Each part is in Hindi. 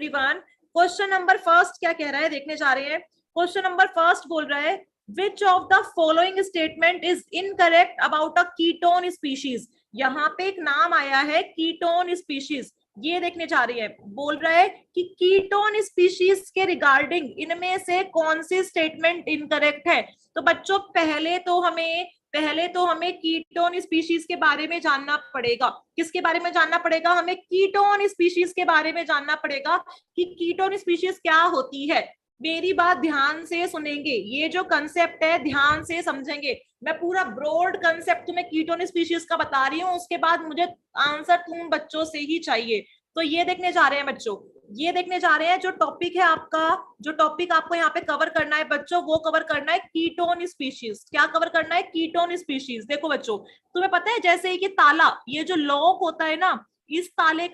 एवरीवन। क्वेश्चन नंबर फर्स्ट क्या कह रहा है देखने जा रहे हैं। क्वेश्चन नंबर फर्स्ट बोल रहा है which of the following statement is incorrect about a ketone species. यहाँ पे एक नाम आया है कीटोन स्पीशीज, ये देखने जा रही है। बोल रहा है कि कीटोन स्पीशीज के रिगार्डिंग इनमें से कौन सी स्टेटमेंट इनकरेक्ट है। तो बच्चों पहले तो हमें कीटोन स्पीशीज के बारे में जानना पड़ेगा। किसके बारे में जानना पड़ेगा? हमें कीटोन स्पीशीज के बारे में जानना पड़ेगा कि कीटोन स्पीशीज क्या होती है। मेरी बात ध्यान से सुनेंगे, ये जो कंसेप्ट है ध्यान से समझेंगे। मैं पूरा ब्रॉड कंसेप्ट तुम्हें कीटोन स्पीशीज का बता रही हूँ, उसके बाद मुझे आंसर तुम बच्चों से ही चाहिए। तो ये देखने जा रहे हैं बच्चों, ये देखने जा रहे हैं जो टॉपिक है आपका, जो टॉपिक आपको यहाँ पे कवर करना है बच्चों, वो कवर करना है कीटोन स्पीशीज। क्या कवर करना है? Ketone species. देखो बच्चों, तुम्हें पता है जैसे कि ताला, ये जो लॉक होता है ना, इस ताले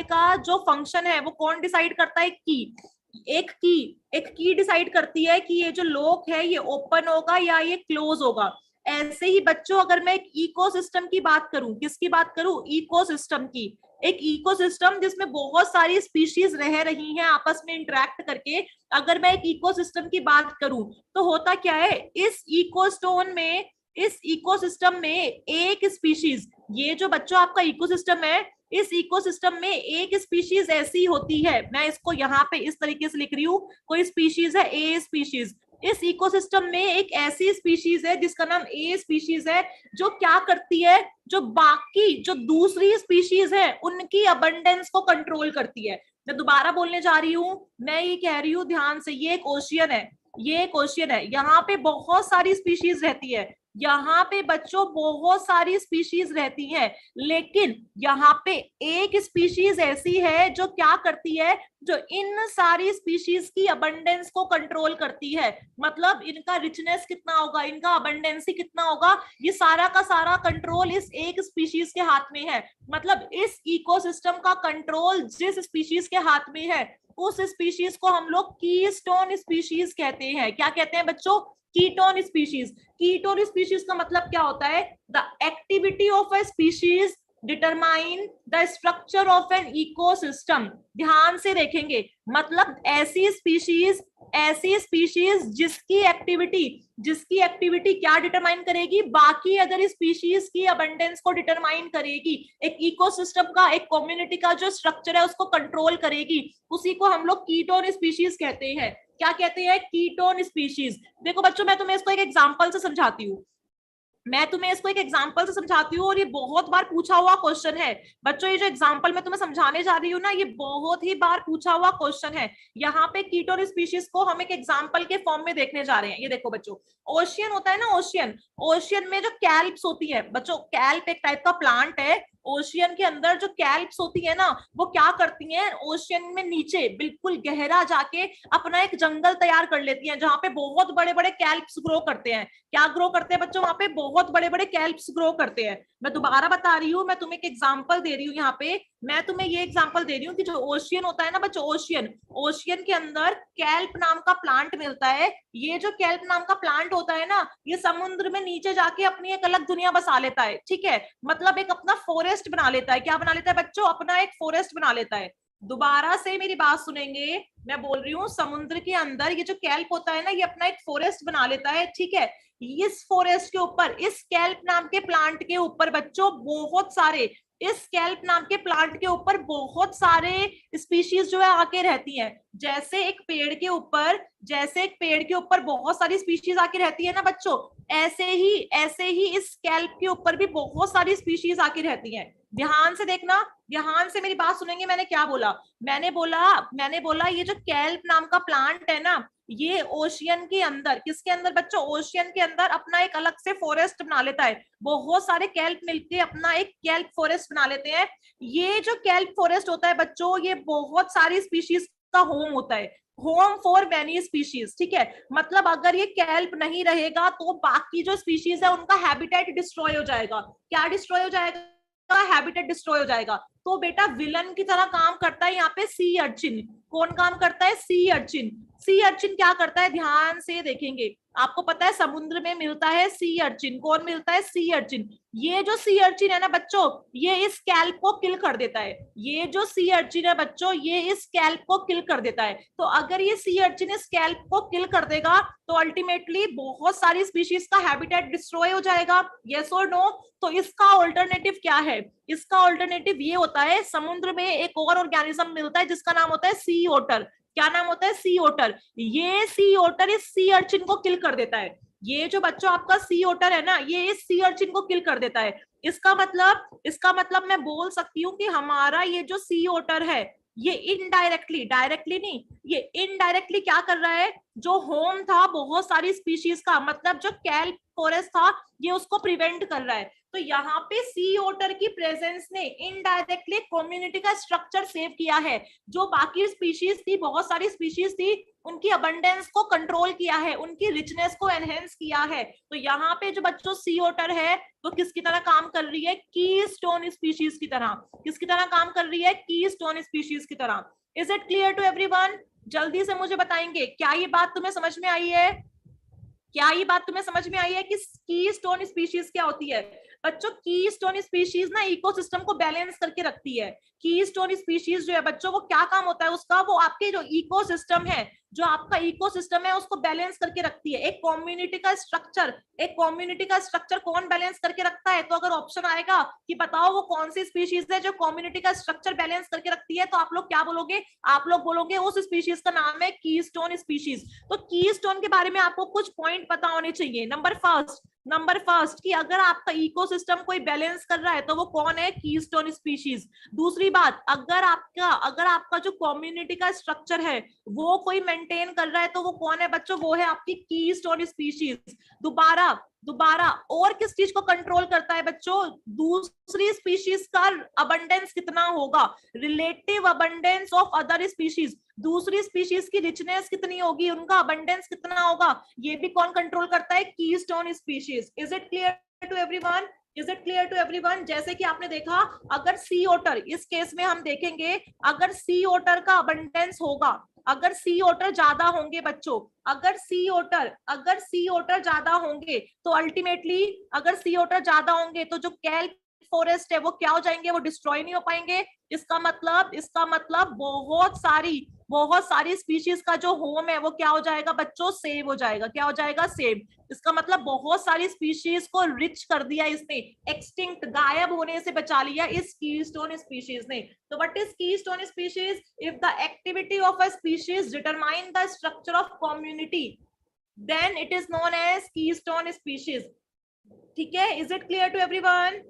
का जो फंक्शन है वो कौन डिसाइड करता है? एक की डिसाइड करती है कि ये जो लॉक है ये ओपन होगा या ये क्लोज होगा। ऐसे ही बच्चों अगर मैं एक इकोसिस्टम की बात करूं, किसकी बात करूं? इकोसिस्टम की। एक इकोसिस्टम जिसमें बहुत सारी स्पीशीज रह रही हैं आपस में इंटरेक्ट करके, अगर मैं एक इकोसिस्टम की बात करूं तो होता क्या है, इस इकोसिस्टम में एक स्पीशीज, ये जो बच्चों आपका इकोसिस्टम है, इस इकोसिस्टम में एक स्पीशीज ऐसी होती है, मैं इसको यहाँ पे इस तरीके से लिख रही हूँ, कोई स्पीशीज है ए स्पीशीज। इस इकोसिस्टम में एक ऐसी स्पीशीज है जिसका नाम ए स्पीशीज है, जो क्या करती है, जो बाकी जो दूसरी स्पीशीज है उनकी अबंडेंस को कंट्रोल करती है। मैं दोबारा बोलने जा रही हूँ, मैं ये कह रही हूँ ध्यान से, ये एक ओशियन है, ये एक ओशियन है, यहाँ पे बहुत सारी स्पीशीज रहती है, यहाँ पे बच्चों बहुत सारी स्पीशीज रहती हैं, लेकिन यहाँ पे एक स्पीशीज ऐसी है जो क्या करती है, जो इन सारी स्पीशीज की अबंडेंस को कंट्रोल करती है। मतलब इनका रिचनेस कितना होगा, इनका अबंडेंसी कितना होगा, ये सारा का सारा कंट्रोल इस एक स्पीशीज के हाथ में है। मतलब इस इकोसिस्टम का कंट्रोल जिस स्पीशीज के हाथ में है, उस स्पीशीज को हम लोग कीस्टोन स्पीशीज कहते हैं। क्या कहते हैं बच्चों? Ketone species. कीटोन स्पीशीज का मतलब क्या होता है? The activity of a species determine the structure of an ecosystem. ध्यान से देखेंगे, मतलब ऐसी स्पीशीज जिसकी एक्टिविटी क्या डिटरमाइन करेगी? बाकी अदर स्पीशीज की अबंडेंस को डिटरमाइन करेगी। एक इकोसिस्टम का, एक कम्युनिटी का जो स्ट्रक्चर है उसको कंट्रोल करेगी, उसी को हम लोग कीटोन स्पीशीज कहते हैं। क्या कहते हैं? Ketone species. देखो बच्चों, मैं तुम्हें इसको एक एग्जांपल से समझाती हूँ, और ये बहुत बार पूछा हुआ क्वेश्चन है बच्चों। ये जो एग्जांपल मैं तुम्हें समझाने जा रही हूँ ना, ये बहुत ही बार पूछा हुआ क्वेश्चन है। यहाँ पे कीटोन स्पीशीज को हम एक एग्जांपल के फॉर्म में देखने जा रहे हैं। ये देखो बच्चों, ओशियन होता है ना, ओशियन में जो कैल्प्स होती है बच्चों, कैल्प एक टाइप का प्लांट है। ओशियन के अंदर जो कैल्प्स होती है ना, वो क्या करती हैं, ओशियन में नीचे बिल्कुल गहरा जाके अपना एक जंगल तैयार कर लेती हैं, जहां पे बहुत बड़े बड़े कैल्प्स ग्रो करते हैं। क्या ग्रो करते हैं बच्चों? वहां पे बहुत बड़े बड़े कैल्प्स ग्रो करते हैं। मैं दोबारा बता रही हूँ, मैं तुम्हें एक एग्जांपल दे रही हूँ। यहाँ पे मैं तुम्हें ये एग्जांपल दे रही हूँ कि जो ओशियन होता है ना बच्चों, ओशियन के अंदर कैल्प नाम का प्लांट मिलता है। ये जो कैल्प नाम का प्लांट होता है ना, ये समुद्र में नीचे जाके अपनी एक अलग दुनिया बसा लेता है। ठीक है, मतलब एक अपना फॉरेस्ट बना लेता है। क्या बना लेता है बच्चों? अपना एक फॉरेस्ट बना लेता है। दोबारा से मेरी बात सुनेंगे, मैं बोल रही हूँ, समुद्र के अंदर ये जो कैल्प होता है ना, ये अपना एक फॉरेस्ट बना लेता है। ठीक है, इस फॉरेस्ट के ऊपर, इस कैल्प नाम के प्लांट के ऊपर बच्चों बहुत सारे, इस कैल्प नाम के प्लांट के ऊपर बहुत सारे स्पीशीज जो है आके रहती हैं। जैसे एक पेड़ के ऊपर बहुत सारी स्पीशीज आके रहती है ना बच्चों, ऐसे ही इस कैल्प के ऊपर भी बहुत सारी स्पीशीज आके रहती हैं। ध्यान से देखना, ध्यान से मेरी बात सुनेंगे। मैंने क्या बोला? मैंने बोला ये जो कैल्प नाम का प्लांट है ना, ये ओशियन के अंदर, किसके अंदर बच्चों? ओशियन के अंदर अपना एक अलग से फॉरेस्ट बना लेता है। बहुत सारे कैल्प मिलके अपना एक कैल्प फॉरेस्ट बना लेते हैं। ये जो कैल्प फॉरेस्ट होता है बच्चों, ये बहुत सारी स्पीशीज का होम होता है, होम फॉर मैनी स्पीशीज। ठीक है, मतलब अगर ये कैल्प नहीं रहेगा तो बाकी जो स्पीशीज है उनका हैबिटेट डिस्ट्रॉय हो जाएगा। क्या डिस्ट्रॉय हो जाएगा? हैबिटेट डिस्ट्रॉय हो जाएगा। तो बेटा विलन की तरह काम करता है यहाँ पे सी अर्चिन। कौन काम करता है? Sea urchin. सी अर्चिन क्या करता है, ध्यान से देखेंगे, आपको पता है समुद्र में मिलता है सी अर्चिन। कौन मिलता है, सी अर्चिन। ये जो सी अर्चिन है ना बच्चों, ये इस स्कैल्प को किल कर देता है। ये जो सी अर्चिन है बच्चों, ये इस स्कैल्प को किल कर देता है। तो अगर ये सी अर्चिन इस स्कैल्प को किल कर देगा तो अल्टीमेटली बहुत सारी स्पीशीज का हैबिटेट डिस्ट्रॉय हो जाएगा। यस और नो? तो इसका ऑल्टरनेटिव क्या है, इसका ऑल्टरनेटिव ये होता है, समुद्र में एक और ऑर्गेनिज्म मिलता है जिसका नाम होता है सी ओटर। क्या नाम होता है, सी ओटर। ये सी ओटर इस सी अर्चिन को किल कर देता है। ये जो बच्चों आपका सी ओटर है ना, ये इस सी अर्चिन को किल कर देता है। इसका मतलब मैं बोल सकती हूँ कि हमारा ये जो सी ओटर है, ये इनडायरेक्टली, डायरेक्टली नहीं, ये इनडायरेक्टली क्या कर रहा है, जो होम था बहुत सारी स्पीशीज का, मतलब जो कैल्प फॉरेस्ट था, ये उसको प्रिवेंट कर रहा है। तो यहाँ पे सी ओटर की प्रेजेंस ने इनडायरेक्टली कम्युनिटी का स्ट्रक्चर सेव किया है। जो बाकी स्पीशीज थी, बहुत सारी स्पीशीज थी, उनकी अबंडेंस को कंट्रोल किया है, उनकी रिचनेस को एनहेंस किया है। तो यहाँ पे जो बच्चों सी ओटर है वो किसकी तरह काम कर रही है, कीस्टोन स्पीशीज की तरह। किसकी तरह काम कर रही है, कीस्टोन स्पीशीज की तरह। Is it clear to everyone? जल्दी से मुझे बताएंगे, क्या ये बात तुम्हें समझ में आई है? क्या ये बात तुम्हें समझ में आई है कि कीस्टोन स्पीशीज क्या होती है? बच्चों कीस्टोन स्पीशीज ना इकोसिस्टम को बैलेंस करके रखती है। कीस्टोन स्पीशीज जो है बच्चों, वो क्या काम होता है उसका, वो आपके जो इकोसिस्टम है, जो आपका इकोसिस्टम है उसको बैलेंस करके रखती है। एक कम्युनिटी का स्ट्रक्चर कौन बैलेंस करके रखता है? तो अगर ऑप्शन आएगा कि बताओ वो कौन सी स्पीशीज है जो कम्युनिटी का स्ट्रक्चर बैलेंस करके रखती है, तो आप लोग क्या बोलोगे? आप लोग बोलोगे उस स्पीशीज का नाम है कीस्टोन स्पीशीज। तो कीस्टोन के बारे में आपको कुछ पॉइंट पता होने चाहिए। नंबर फर्स्ट कि अगर आपका इकोसिस्टम कोई बैलेंस कर रहा है तो वो कौन है, कीस्टोन स्पीशीज। दूसरी बात, अगर आपका जो कम्युनिटी का स्ट्रक्चर है वो कोई मेंटेन कर रहा है तो वो कौन है बच्चों, वो है आपकी कीस्टोन स्पीशीज। दोबारा और किस चीज को कंट्रोल करता है बच्चों, दूसरी स्पीशीज का अबंडेंस कितना होगा, relative abundance of other species. दूसरी स्पीशीज की रिचनेस कितनी होगी, उनका अबंडेंस कितना होगा, ये भी कौन कंट्रोल करता है, keystone species. Is it clear to everyone? Is it clear to everyone? जैसे कि आपने देखा, अगर सी ओटर, इस केस में हम देखेंगे, अगर सी ओटर का अबंडेंस होगा, अगर सी ओटर ज्यादा होंगे बच्चों, अगर सी ओटर ज्यादा होंगे तो अल्टीमेटली, अगर सी ओटर ज्यादा होंगे तो जो कैल्प फॉरेस्ट है वो क्या हो जाएंगे, वो डिस्ट्रॉय नहीं हो पाएंगे। इसका मतलब बहुत सारी स्पीशीज का जो होम है वो क्या हो जाएगा बच्चों, सेव हो जाएगा। क्या हो जाएगा, सेव। इसका मतलब बहुत सारी स्पीशीज को रिच कर दिया इसने, एक्सटिंक्ट, गायब होने से बचा लिया इस कीस्टोन स्पीशीज ने। तो what is keystone species? If the activity of a species determine the structure of community, then it is known as keystone species. ठीक है, is it clear to everyone?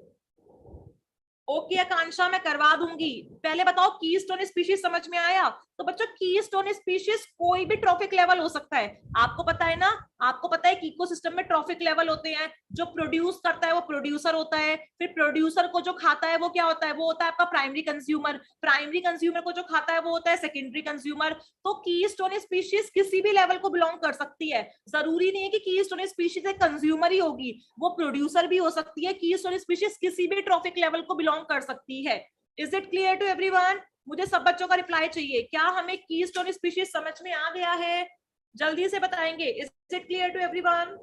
Okay Akanksha, मैं करवा दूंगी। पहले बताओ कीस्टोन स्पीशीज समझ में आया? तो बच्चों कीस्टोन स्पीशीज कोई भी ट्रॉफिक लेवल हो सकता है। आपको पता है ना, आपको पता है कि इकोसिस्टम में ट्रॉफिक लेवल होते हैं। जो प्रोड्यूस करता है वो प्रोड्यूसर होता है, फिर प्रोड्यूसर को जो खाता है वो क्या होता है, वो होता है आपका प्राइमरी कंज्यूमर, प्राइमरी कंज्यूमर को जो खाता है वो होता है सेकेंडरी कंज्यूमर। तो कीस्टोन स्पीशीज किसी भी लेवल को बिलोंग कर सकती है। जरूरी नहीं है कि कीस्टोन स्पीशीज एक कंज्यूमर ही होगी, वो प्रोड्यूसर भी हो सकती है। कीस्टोन स्पीशीज किसी भी ट्रॉफिक लेवल को बिलोंग कर सकती है। Is it clear to everyone? मुझे सब बच्चों का रिप्लाई चाहिए। क्या हमें कीस्टोन स्पीशीज समझ में आ गया है? जल्दी से बताएंगे। Is it clear to everyone?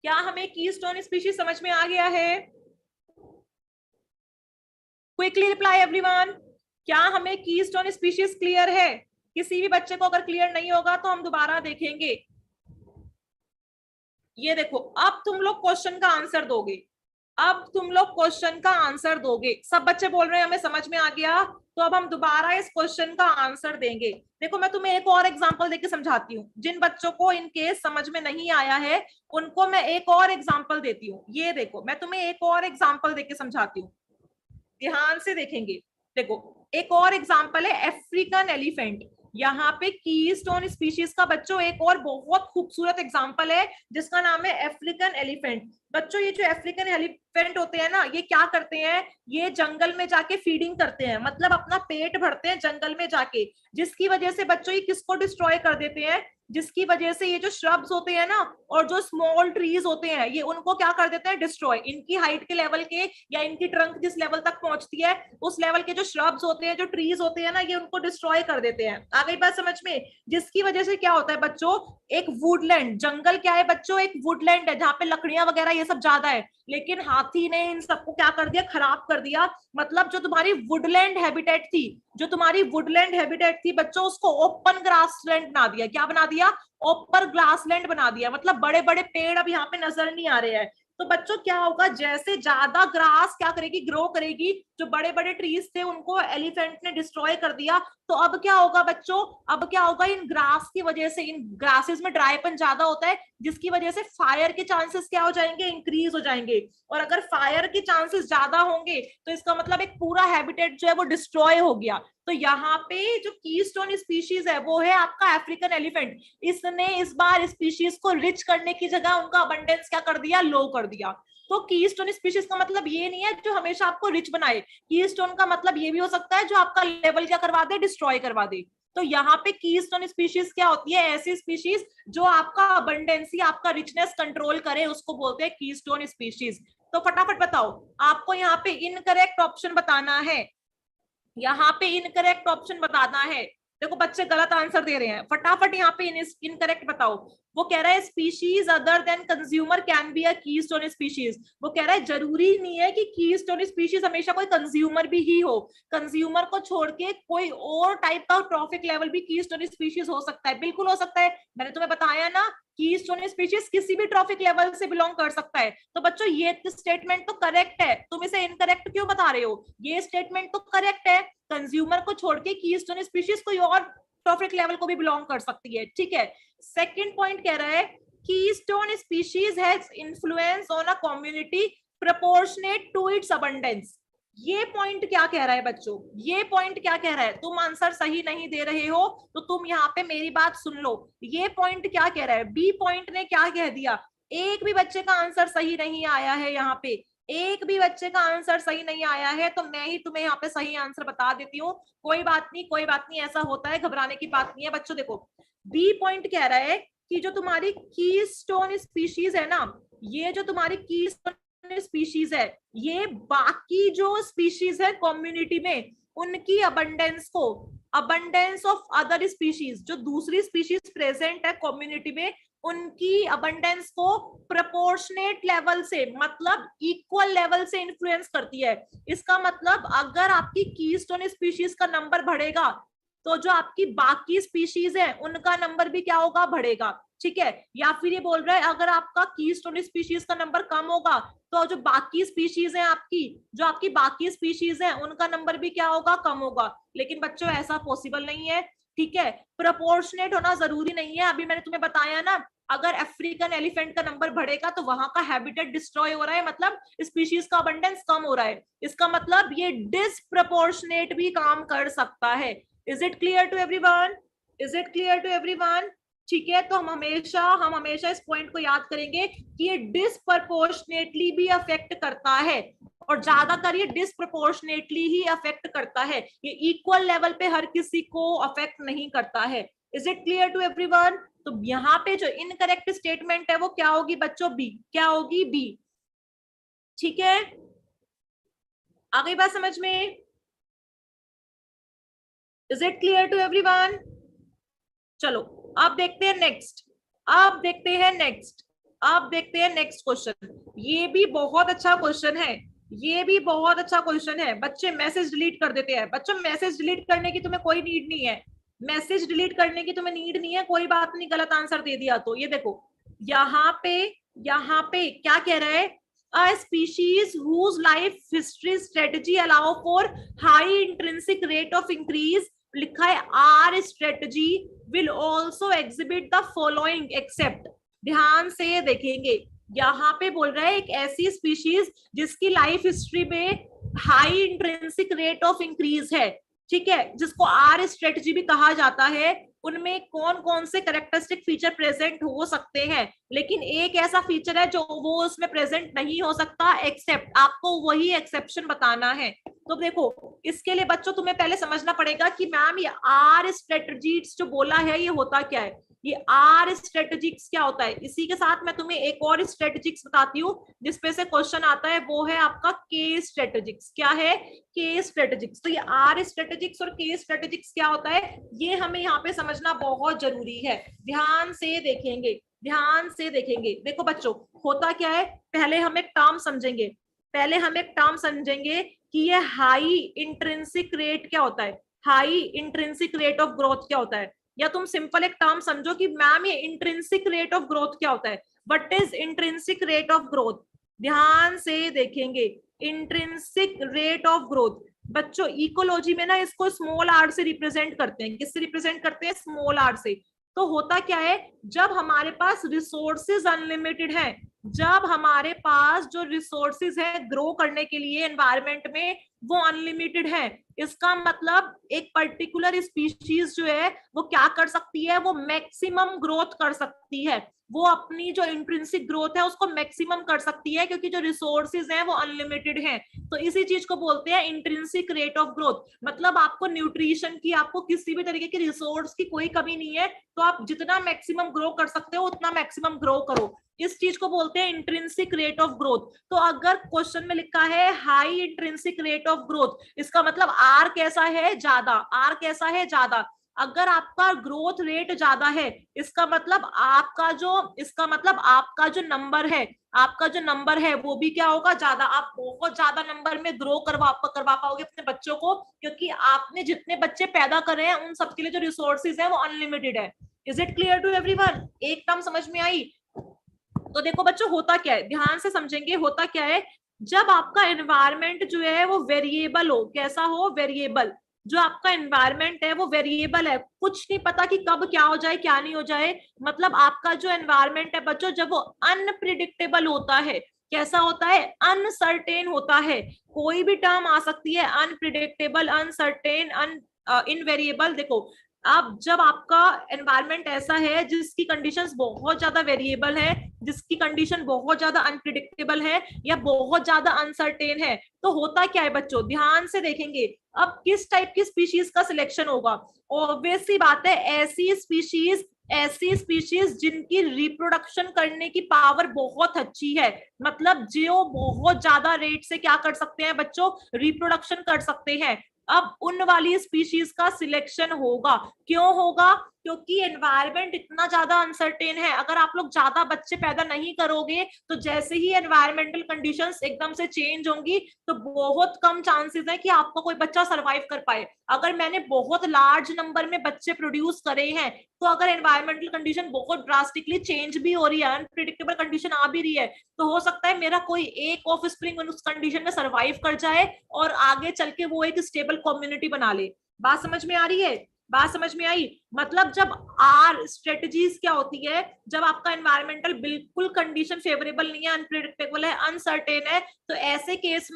क्या हमें कीस्टोन स्पीशीज समझ में आ गया है? Quickly reply everyone. क्या हमें कीस्टोन स्पीशीज क्लियर है? किसी भी बच्चे को अगर क्लियर नहीं होगा तो हम दोबारा देखेंगे। ये देखो, अब तुम लोग क्वेश्चन का आंसर दोगे, सब बच्चे बोल रहे हैं हमें समझ में आ गया, तो अब हम दोबारा इस क्वेश्चन का आंसर देंगे। देखो मैं तुम्हें एक और एग्जांपल देके समझाती हूँ। जिन बच्चों को इन केस समझ में नहीं आया है उनको मैं एक और एग्जांपल देती हूँ। ये देखो, मैं तुम्हें एक और एग्जांपल देके समझाती हूँ, ध्यान से देखेंगे। देखो एक और एग्जांपल है अफ्रीकन एलिफेंट। यहाँ पे कीस्टोन स्पीशीज का बच्चों एक और बहुत खूबसूरत एग्जांपल है जिसका नाम है अफ्रीकन एलिफेंट। बच्चों ये जो अफ्रीकन एलिफेंट होते हैं ना, ये क्या करते हैं, ये जंगल में जाके फीडिंग करते हैं, मतलब अपना पेट भरते हैं जंगल में जाके, जिसकी वजह से बच्चों ये किसको डिस्ट्रॉय कर देते हैं, जिसकी वजह से ये जो श्रब्स होते हैं ना और जो स्मॉल ट्रीज होते हैं ये उनको क्या कर देते हैं, डिस्ट्रॉय। इनकी हाइट के लेवल के या इनकी ट्रंक जिस लेवल तक पहुंचती है उस लेवल के जो श्रब्स होते हैं, जो ट्रीज होते हैं ना, ये उनको डिस्ट्रॉय कर देते हैं। आ गई बात समझ में? जिसकी वजह से क्या होता है बच्चों, एक वुडलैंड, जंगल क्या है बच्चों, एक वुडलैंड है जहाँ पे लकड़ियां वगैरह ये सब ज्यादा है, लेकिन हाथी ने इन सबको क्या कर दिया, खराब कर दिया। मतलब जो तुम्हारी वुडलैंड हैबिटेट थी, जो तुम्हारी वुडलैंड हैबिटेट थी बच्चों, उसको ओपन ग्रासलैंड बना दिया। क्या बना दिया? ओपन ग्रासलैंड बना दिया। मतलब बड़े बड़े पेड़ अब यहाँ पे नजर नहीं आ रहे हैं। तो बच्चों क्या होगा, जैसे ज्यादा ग्रास क्या करेगी, ग्रो करेगी, जो बड़े बड़े ट्रीज थे उनको एलिफेंट ने डिस्ट्रॉय कर दिया। तो अब क्या होगा बच्चों, अब क्या होगा, इन ग्रास की वजह से, इन ग्रासेस में ड्राईपन ज्यादा होता है, जिसकी वजह से फायर के चांसेस क्या हो जाएंगे, इंक्रीज हो जाएंगे। और अगर फायर के चांसेस ज्यादा होंगे तो इसका मतलब एक पूरा हैबिटेट जो है वो डिस्ट्रॉय हो गया। तो यहाँ पे जो कीस्टोन स्पीशीज है वो है आपका अफ्रीकन एलिफेंट। इसने इस बार स्पीशीज को रिच करने की जगह उनका अबंडेंस क्या कर दिया, लो कर दिया। तो कीस्टोन स्पीशीज का मतलब ये नहीं है जो हमेशा आपको रिच बनाए, कीस्टोन का मतलब ये भी हो सकता है जो आपका लेवल क्या करवा दे, डिस्ट्रॉय करवा दे। तो यहाँ पे कीस्टोन स्पीशीज क्या होती है, ऐसी स्पीशीज जो आपका अबंडेंसी, आपका रिचनेस कंट्रोल करे, उसको बोलते हैं कीस्टोन स्पीशीज। तो फटाफट बताओ, आपको यहाँ पे इनकरेक्ट ऑप्शन बताना है, यहाँ पे इनकरेक्ट ऑप्शन बताना है। देखो बच्चे गलत आंसर दे रहे हैं, फटाफट यहाँ पे इनकरेक्ट बताओ। वो कह रहा है species other than consumer can be a keystone species. वो कह रहा है जरूरी नहीं है कि कीस्टोन स्पीशीज हमेशा कोई कंज्यूमर भी ही हो, कंज्यूमर को छोड़ के कोई और टाइप का ट्रॉफिक लेवल भी कीस्टोन स्पीशीज हो सकता है, बिल्कुल हो सकता है। मैंने तुम्हें बताया ना, कीस्टोन स्पीशीज किसी भी ट्रॉफिक लेवल से बिलोंग कर सकता है। तो बच्चों ये स्टेटमेंट तो करेक्ट है, तुम इसे इनकरेक्ट क्यों बता रहे हो, ये स्टेटमेंट तो करेक्ट है। कंज्यूमर को छोड़ के कीस्टोन स्पीशीज कोई और ट्रॉफिक लेवल को भी बिलोंग कर सकती है, ठीक है। सेकंड पॉइंट कह रहा है keystone species has influence on a community proportionate to its abundance. ये पॉइंट क्या कह रहा है बच्चों, ये पॉइंट क्या कह रहा है, तुम आंसर सही नहीं दे रहे हो तो तुम यहाँ पे मेरी बात सुन लो। ये पॉइंट क्या कह रहा है, बी पॉइंट ने क्या कह दिया, एक भी बच्चे का आंसर सही नहीं आया है, यहाँ पे एक भी बच्चे का आंसर सही नहीं आया है, तो मैं ही तुम्हें यहाँ पे सही आंसर बता देती हूँ। कोई बात नहीं, कोई बात नहीं, ऐसा होता है, घबराने की बात नहीं है बच्चों। देखो बी पॉइंट कह रहा है कि जो तुम्हारी कीस्टोन स्पीशीज है ना, ये जो तुम्हारी कीस्टोन स्पीशीज है, ये बाकी जो स्पीशीज है कम्युनिटी में उनकी अबंडेंस को, अबंडेंस ऑफ अदर स्पीशीज, जो दूसरी स्पीशीज प्रेजेंट है कम्युनिटी में, उनकी अबंडेंस को प्रोपोर्शनेट लेवल से, मतलब इक्वल लेवल से इन्फ्लुएंस करती है। इसका मतलब अगर आपकी कीस्टोन स्पीशीज का नंबर बढ़ेगा तो जो आपकी बाकी स्पीशीज है उनका नंबर भी क्या होगा, बढ़ेगा, ठीक है। या फिर ये बोल रहा है अगर आपका कीस्टोन स्पीशीज का नंबर कम होगा तो जो बाकी स्पीशीज है आपकी, जो आपकी बाकी स्पीशीज है उनका नंबर भी क्या होगा, कम होगा। लेकिन बच्चों ऐसा पॉसिबल नहीं है, ठीक है। प्रोपोर्शनेट होना जरूरी नहीं है, अभी मैंने तुम्हें बताया ना, अगर अफ्रीकन एलिफेंट का नंबर बढ़ेगा तो वहां का हैबिटेट डिस्ट्रॉय हो रहा है, मतलब स्पीशीज का अबंडेंस कम हो रहा है। इसका मतलब ये डिसप्रोपोर्शनेट भी काम कर सकता है। Is it clear to everyone, is it clear to everyone? ठीक है, तो हम हमेशा इस पॉइंट को याद करेंगे कि ये डिसप्रोपोर्शनेटली भी अफेक्ट करता है, और ज्यादातर ये डिसप्रोपोर्शनेटली ही अफेक्ट करता है, ये इक्वल लेवल पे हर किसी को अफेक्ट नहीं करता है। Is it clear to everyone? तो यहाँ पे जो इनकरेक्ट स्टेटमेंट है वो क्या होगी बच्चों, बी, क्या होगी, बी, ठीक है। आ गई बात समझ में? Is it clear to everyone? चलो अब देखते हैं नेक्स्ट, अब देखते हैं नेक्स्ट, अब देखते हैं नेक्स्ट क्वेश्चन। ये भी बहुत अच्छा क्वेश्चन है, ये भी बहुत अच्छा क्वेश्चन है। बच्चे मैसेज डिलीट कर देते हैं, बच्चों मैसेज डिलीट करने की तुम्हें कोई नीड नहीं है, मैसेज डिलीट करने की तुम्हें नीड नहीं है, कोई बात नहीं, गलत आंसर दे दिया तो। ये देखो यहाँ पे क्या कह रहा है, a species whose life history strategy allow for high intrinsic rate of increase, लिखा है r strategy will also exhibit the following except. ध्यान से देखेंगे, यहाँ पे बोल रहा है एक ऐसी स्पीशीज जिसकी लाइफ हिस्ट्री में high intrinsic rate of increase है, ठीक है, जिसको आर स्ट्रेटजी भी कहा जाता है, उनमें कौन कौन से कैरेक्टरिस्टिक फीचर प्रेजेंट हो सकते हैं, लेकिन एक ऐसा फीचर है जो वो उसमें प्रेजेंट नहीं हो सकता, एक्सेप्ट आपको वही एक्सेप्शन बताना है। तो देखो, इसके लिए बच्चों तुम्हें पहले समझना पड़ेगा कि मैम ये आर स्ट्रेटजीज जो बोला है ये होता क्या है, ये आर स्ट्रेटेजिक्स क्या होता है। इसी के साथ मैं तुम्हें एक और स्ट्रेटेजिक्स बताती हूँ जिसपे से क्वेश्चन आता है, वो है आपका के स्ट्रेटेजिक्स। क्या है? के स्ट्रेटेजिक्स। तो ये आर स्ट्रेटेजिक्स और के स्ट्रेटेजिक्स क्या होता है, ये हमें यहाँ पे समझना बहुत जरूरी है। ध्यान से देखेंगे, ध्यान से देखेंगे। देखो बच्चों, होता क्या है, पहले हम एक टर्म समझेंगे, पहले हम एक टर्म समझेंगे कि ये हाई इंट्रिंसिक रेट क्या होता है, high intrinsic rate of growth क्या होता है। या तुम सिंपल एक टर्म समझो कि मैम ये इंट्रिंसिक रेट ऑफ ग्रोथ क्या होता है। What is intrinsic rate of growth? ध्यान से देखेंगे, इंट्रिंसिक रेट ऑफ ग्रोथ बच्चों इकोलॉजी में ना इसको स्मॉल आर से रिप्रेजेंट करते हैं। किससे रिप्रेजेंट करते हैं? स्मॉल आर से। तो होता क्या है, जब हमारे पास रिसोर्सेज अनलिमिटेड है, जब हमारे पास जो रिसोर्सेज है ग्रो करने के लिए एनवायरमेंट में वो अनलिमिटेड है, इसका मतलब एक पर्टिकुलर स्पीशीज जो है वो क्या कर सकती है, वो मैक्सिमम ग्रोथ कर सकती है, वो अपनी जो इंट्रिंसिक ग्रोथ है उसको मैक्सिमम कर सकती है, क्योंकि जो रिसोर्सेज हैं वो अनलिमिटेड हैं। तो इसी चीज को बोलते हैं इंट्रिंसिक रेट ऑफ ग्रोथ। मतलब आपको न्यूट्रिशन की, आपको किसी भी तरीके की रिसोर्स की कोई कमी नहीं है, तो आप जितना मैक्सिमम ग्रो कर सकते हो उतना मैक्सिमम ग्रो करो। इस चीज को बोलते हैं इंट्रिंसिक रेट ऑफ ग्रोथ। तो अगर क्वेश्चन में लिखा है high intrinsic rate of growth, इसका मतलब आर कैसा है? ज्यादा। आर कैसा है? ज्यादा। अगर आपका ग्रोथ रेट ज्यादा है, इसका मतलब आपका जो नंबर है, आपका जो नंबर है वो भी क्या होगा? ज्यादा। आप बहुत ज्यादा नंबर में ग्रो करवा पाओगे अपने बच्चों को, क्योंकि आपने जितने बच्चे पैदा कर रहे हैं उन सबके लिए जो रिसोर्सेज है वो अनलिमिटेड है। Is it clear to everyone? एक टर्म समझ में आई? तो देखो बच्चों, होता क्या है, ध्यान से समझेंगे। होता क्या है, जब आपका एनवायरमेंट जो है वो वेरिएबल हो, कैसा हो? वेरिएबल। जो आपका एनवायरमेंट है वो वेरिएबल है, कुछ नहीं पता कि कब क्या हो जाए क्या नहीं हो जाए। मतलब आपका जो एनवायरमेंट है बच्चों, जब वो अनप्रिडिक्टेबल होता है, कैसा होता है? अनसर्टेन होता है। कोई भी टर्म आ सकती है, अनप्रिडिक्टेबल, अनसर्टेन, इनवेरिएबल। देखो, अब जब आपका एनवायरमेंट ऐसा है जिसकी कंडीशंस बहुत ज्यादा वेरिएबल है, जिसकी कंडीशन बहुत ज्यादा अनप्रिडिक्टेबल है या बहुत ज्यादा अनसर्टेन है, तो होता क्या है बच्चों, ध्यान से देखेंगे। अब किस टाइप की स्पीशीज का सिलेक्शन होगा? ऑब्वियस सी बात है, ऐसी स्पीशीज जिनकी रिप्रोडक्शन करने की पावर बहुत अच्छी है, मतलब जो बहुत ज्यादा रेट से क्या कर सकते हैं बच्चों? रिप्रोडक्शन कर सकते हैं। अब उन वाली स्पीशीज का सिलेक्शन होगा। क्यों होगा? क्योंकि एनवायरमेंट इतना ज्यादा अनसर्टेन है। अगर आप लोग ज्यादा बच्चे पैदा नहीं करोगे तो जैसे ही एनवायरमेंटल कंडीशंस एकदम से चेंज होंगी तो बहुत कम चांसेस है कि आपका कोई बच्चा सरवाइव कर पाए। अगर मैंने बहुत लार्ज नंबर में बच्चे प्रोड्यूस करे हैं, तो अगर एनवायरमेंटल कंडीशन बहुत ड्रास्टिकली चेंज भी हो रही है, अनप्रिडिक्टेबल कंडीशन आ भी रही है, तो हो सकता है मेरा कोई एक ऑफ स्प्रिंग उस कंडीशन में सरवाइव कर जाए और आगे चल के वो एक स्टेबल कम्युनिटी बना ले। बात समझ में आ रही है? बात समझ में आई? मतलब जब आर स्ट्रेटजीज क्या होती है, जब आपका एनवायरमेंटल बिल्कुल कंडीशन फेवरेबल नहीं है, अनप्रिडिक्टेबल है, अनसर्टेन है, तो ऐसे केस